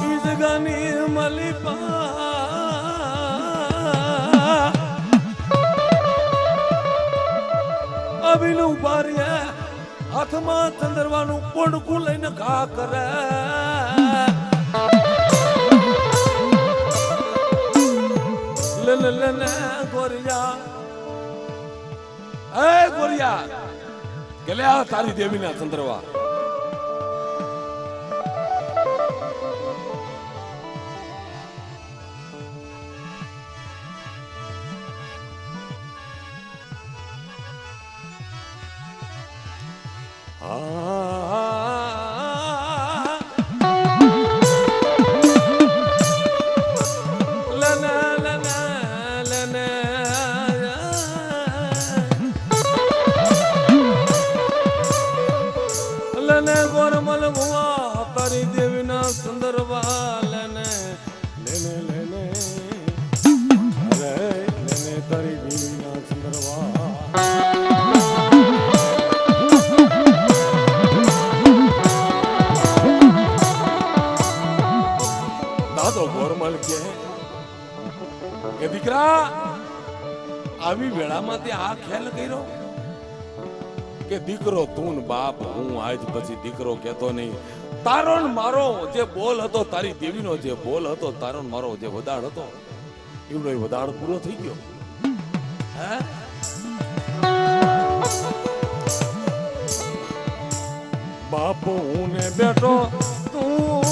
ઈ જગ્યાની માલિપા આવીનું ઉભા રે હાથમાં ચંદરવાનું પોંડકું લઈને ઘા કરે લેને ગોરિયા એ ગોરિયા કે લે આ તારી દેવીના ચંદ્રવા ગોરમલ ભુવા તારી દેવીના સુંદરવા લેને લેને લેને અરે લેને તારી દેવીના સુંદરવા દાદો ગોરમલ કે દીકરા આવી વેળામાં તે આ ખ્યાલ કર્યો કે દીકરો તું બાપ હું આજ પછી દીકરો કહેતો નહીં તારો ને મારો જે બોલ હતો તારી દેવીનો જે બોલ હતો તારો ને મારો જે વદાડ હતો એવડો વદાડ પૂરો થઈ ગયો હે બાપ હું ને બેઠો તું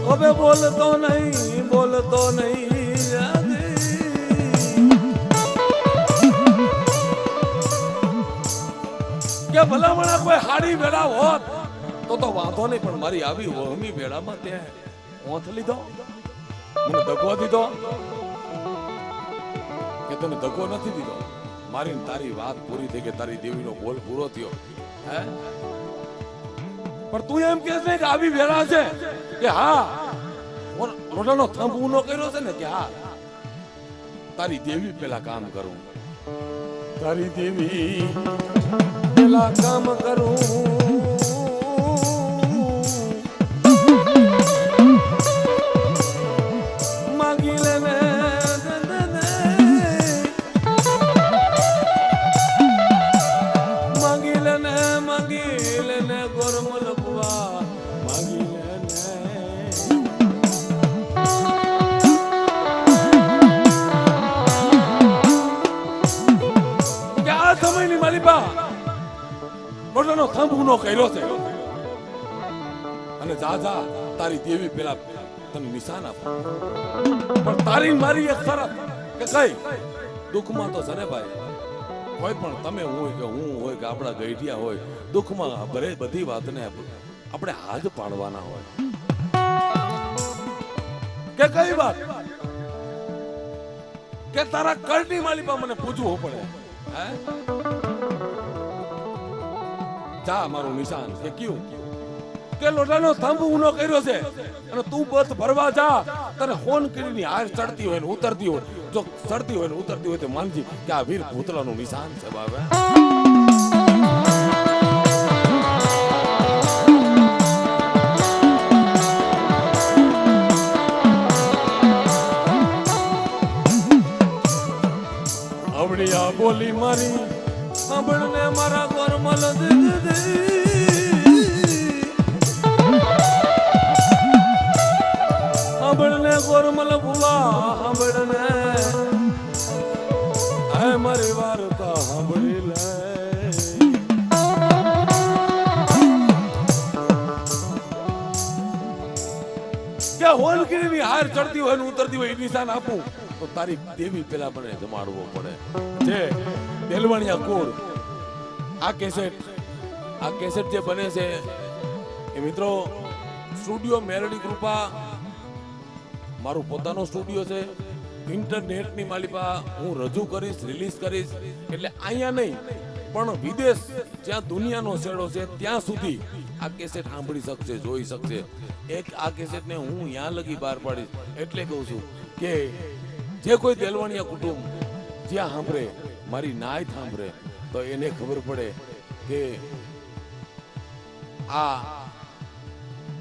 હવે બોલતો નહીં કે ભલામણા કોઈ હાડી વેળા હોત તો વાંધો નહીં પણ મારી આવી વહમી વેળામાં તે ઓંથ લીધો મને દગો દીધો કે તને દગો નથી દીધો મારી તારી વાત પૂરી થઈ કે તારી દેવીનો બોલ પૂરો થયો હે પણ તું એમ કહે છે કે આવી વેળા છે કે હા લોટાનો થંભ ઊનો કર્યો છે ને કે હા તારી દેવી પેલા કામ કરું તારી દેવી પેલા કામ કરું માગી લેને માગી લેને ગોરમલ બુવા માગી લેને કે આ સમયની માલિપા મોટાનો થંભ ઊનો કર્યો છે અને જા તારી દેવી પેલા તને નિશાન આપો પણ તારી મારી એક શરત કે કઈ દુઃખમાં તો સરે ભાઈ કોઈ પણ તમે હોય કે હું હોય કે આપણા ગઈઢિયા હોય દુઃખમાં ભરે બધી વાતને આપણે હાથ પાડવાના હોય કે કઈ વાત કે તારા કરની માલિપા મને પૂછવું પડે હે જા મારું નિશાન કે ક્યું કે લોટાનો થંભ ઊનો કર્યો છે અને તું બસ ભરવા જા તને હોન કરીને હાર ચડતી હોય ને ઉતરતી હોય જો ચડતી હોય ને ઉતરતી હોય તો માનજી કે આ વીર ભૂતળાનું નિશાન છે બાબા આવડિયા બોલી મારી સાંભળને મારા ગોરમલ સાંભળને ગોરમલ ભુવા સાંભળને હે મારી વાર્તા સાંભળી લે કે હોલગીરીની હાર ચડતી હોય ને ઉતરતી હોય એ નિશાન આપું તો તારી દેવી પેલા મને જમાડવો પડે જે દેલવાણિયા કુળ આ કેસેટ જે બને છે એ મિત્રો સ્ટુડિયો મેરડી કૃપા મારું પોતાનો સ્ટુડિયો છે ઇન્ટરનેટની માલિપા હું રજૂ કરીશ રિલીઝ કરીશ એટલે અહીંયા નહીં પણ વિદેશ જ્યાં દુનિયાનો છેડો છે ત્યાં સુધી આ કેસેટ સાંભળી શકશે જોઈ શકશે એક આ કેસેટને હું ત્યાં લગી બહાર પાડીશ એટલે કહું છું કે જે કોઈ દેલવાણિયા કુટુંબ જ્યાં સાંભળે મારી નાય સાંભળે તો એને ખબર પડે કે આ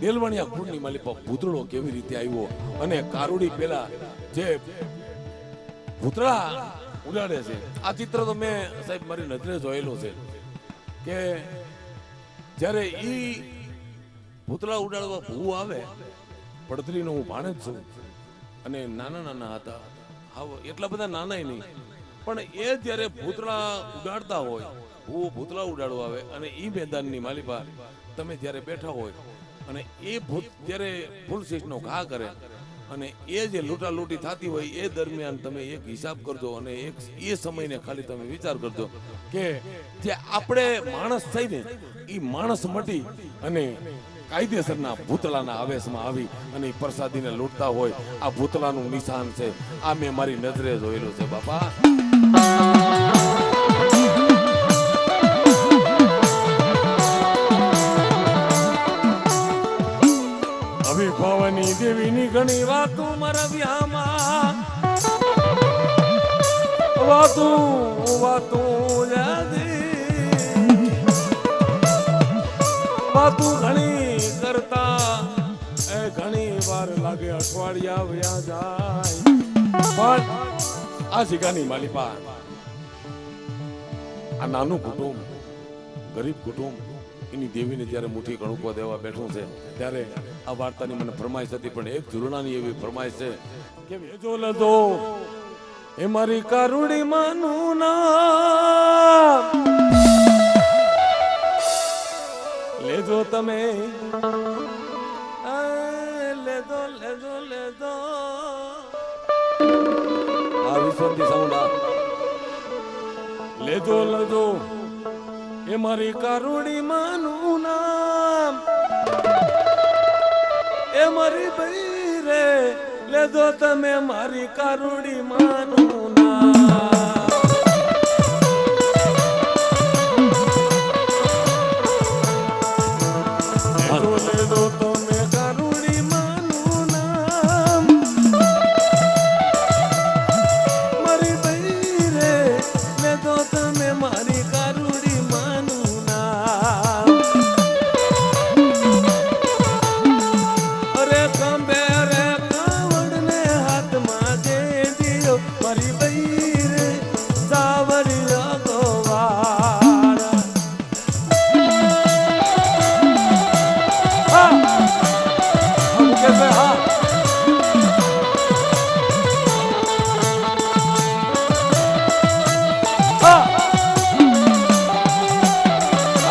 દેલવાણિયા કુળની માલિપા ભૂતળો કેવી રીતે આવ્યો અને કારુડી પેલા જે ભૂતળા ઉડાડે છે આ ચિત્ર તો મેં સાહેબ મારી નજરે જોયેલું છે કે જ્યારે ઈ ભૂતળા ઉડાડવા ભૂ આવે પડતરીનો હું ભાણે જ છું અને નાના નાના હતા હાવ એટલા બધા નાના નહીં પણ એ જ્યારે ભૂતળા ઉડાડતા હોય ભૂતળા ઉડાડવા આવે અને ઈ મેદાનની માલિપા તમે જ્યારે બેઠા હોય અને એ ભૂત જ્યારે ફૂલશીશનો ઘા કરે અને એ જે લૂંટાલૂંટી થતી હોય એ દરમિયાન તમે એક હિસાબ કરજો અને એક એ સમયને ખાલી તમે વિચાર કરજો કે જે આપણે માણસ થઈને એ માણસ મટી અને કાયદેસરના ભૂતળાના આવેશમાં આવી અને પ્રસાદીને લૂંટતા હોય આ ભૂતળાનું નિશાન છે આ મેં મારી નજરે જોયેલું છે બાપા ભવાની દેવીની ઘણી વાતો મારા વ્યામાં વાતો ઘણી કરતા એ ઘણી વાર લાગે અઠવાડિયા વ્યા જાય પણ આ જગાની માલિપા આ નાનું કુટુંબ ગરીબ કુટુંબ એની દેવીને જ્યારે મુઠ્ઠી કણુકો દેવા બેઠું છે ત્યારે આ વાર્તાની મને ફરમાઈશ હતી પણ એક ઝૂલણાની એવી ફરમાઈશ છે કે વેજો લદો એ મારી કારુડી માનું નામ લેજો તમે લેજો લેજો લેજો આ વિશ્વથી સાઉન્ડ લેજો લેજો એ મારી કારુડી માનું નામ એ મારી ભાઈ રે લેજો તમે મારી કારુડી માનું નામ લેજો તમે કારુડી માનું નામ મારી ભાઈ રે લેજો તમે મારી કારુડી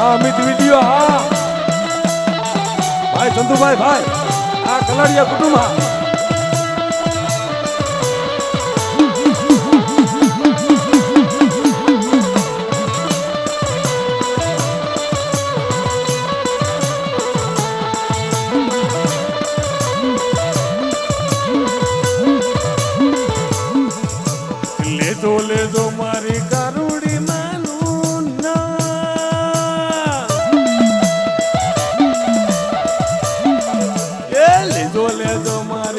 અમિત વિડિયો હા ભાઈ ચંદુભાઈ ભાઈ આ કલાડિયા કુટુંબ લેજો લેજો મારી કારુડી લેજો મારી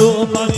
તો પગ